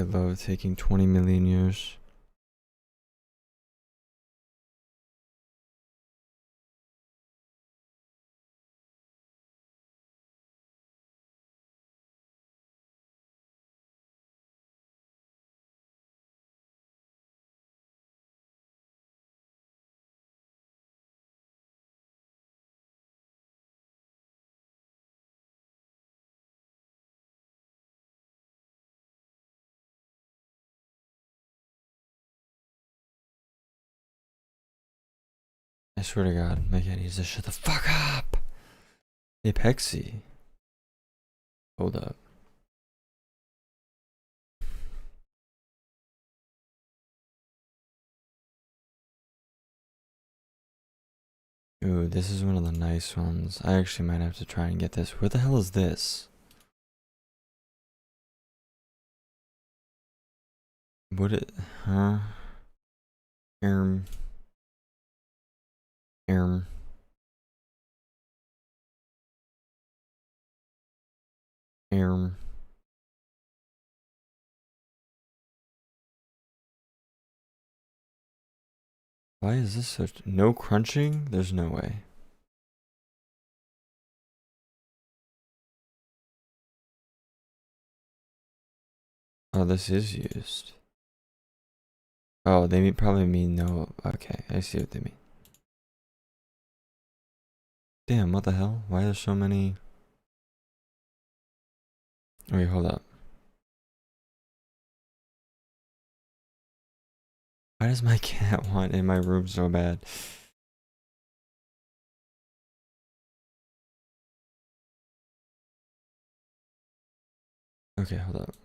love taking 20 million years. I swear to God, my cat needs to shut the fuck up. Apexy. Hold up. Ooh, this is one of the nice ones. I actually might have to try and get this. Where the hell is this? Would it, huh? Erm. Why is this such no crunching? There's no way. Oh, this is used. Oh, they probably mean no. Okay, I see what they mean. Damn, what the hell? Why are there so many? Wait, hold up. Why does my cat want in my room so bad? Okay, hold up.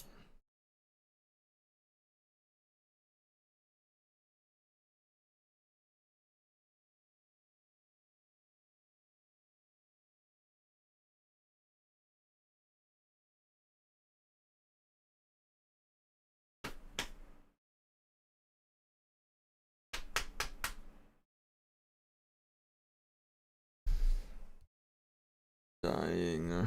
Dying.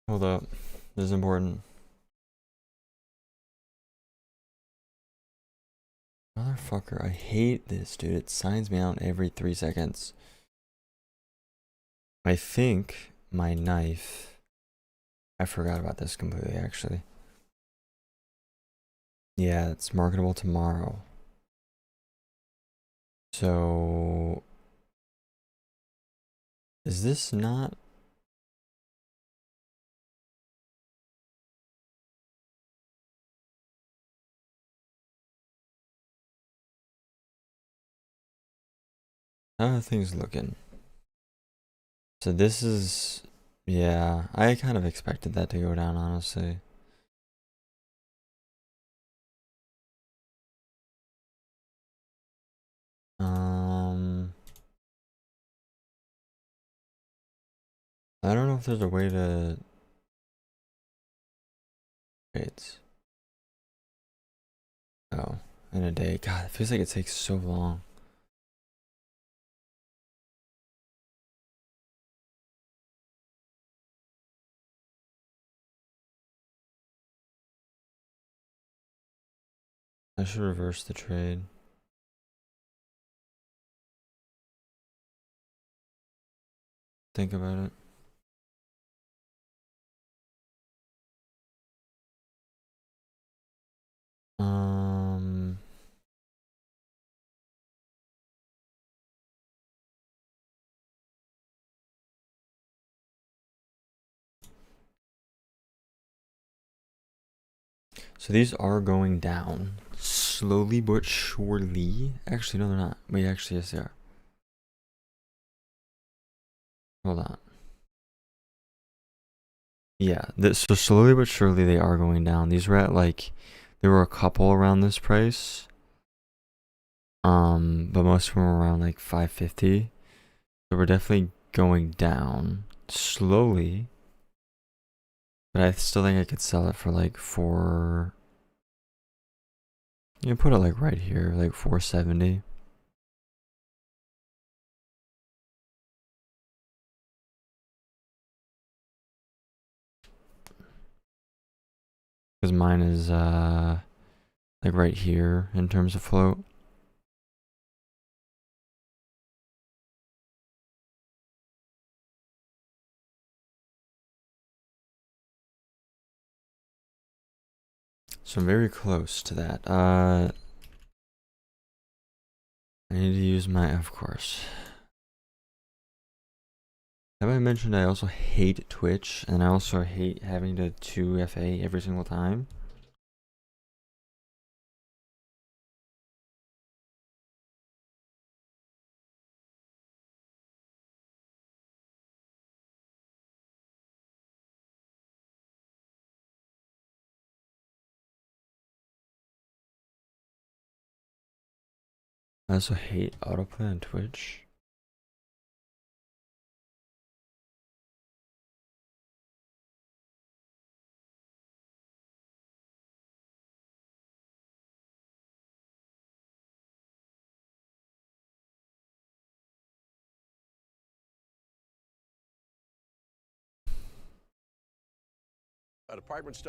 Hold up. This is important. Motherfucker, I hate this, dude. It signs me out every 3 seconds. I think my knife... I forgot about this completely, actually. Yeah, it's marketable tomorrow. So... Is this not... How are things looking? So this is... Yeah, I kind of expected that to go down, honestly. I don't know if there's a way to... Wait. Oh, in a day. God, it feels like it takes so long. I should reverse the trade. Think about it. So these are going down slowly but surely. Actually, no, they're not. Wait, actually, yes, they are. Hold on. Yeah, so slowly but surely they are going down. These were at like, there were a couple around this price. But most of them were around like 550. So we're definitely going down slowly. But I still think I could sell it for like you can put it like right here, like 470. Because mine is like right here in terms of float. So I'm very close to that. I need to use my, of course. Have I mentioned I also hate Twitch, and I also hate having to 2FA every single time? I also hate autoplay on Twitch.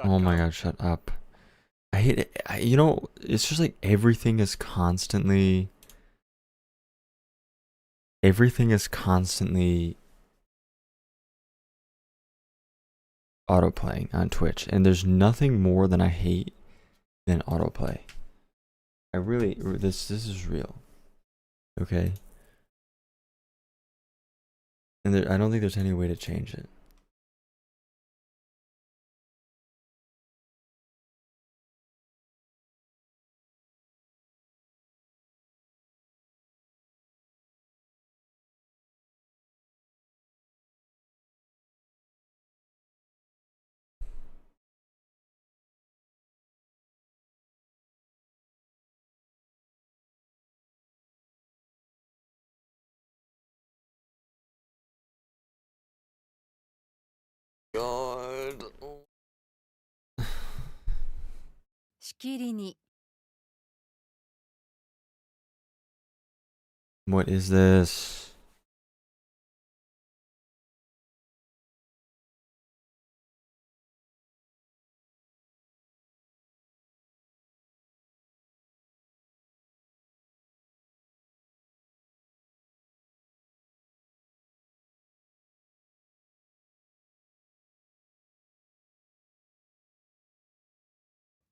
Oh my god, shut up. I hate it. You know, it's just like everything is constantly autoplaying on Twitch, and there's nothing more than I hate than autoplay. I really, this is real. Okay? And I don't think there's any way to change it. God. しきりに What is this?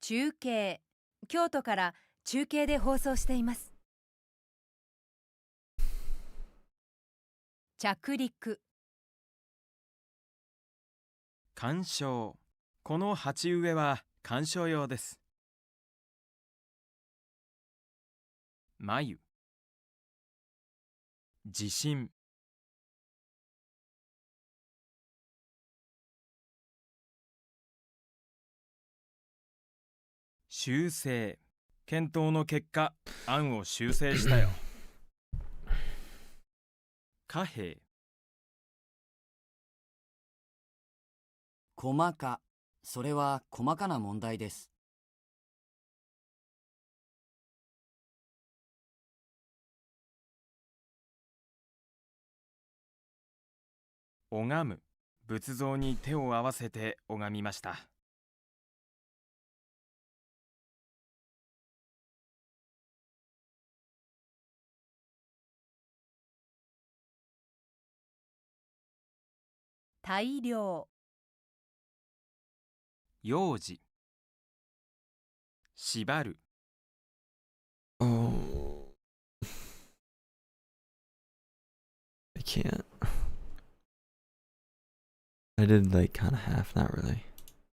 「中継」京都から中継で放送しています。着陸鑑賞。この鉢植えは鑑賞用です。眉。地震。修正。検討の結果、案を修正したよ。貨幣。細か。それは細かな問題です。拝む。仏像に手を合わせて拝みました。大量幼児。縛る。Oh. I can't. I did like kind of half, not really.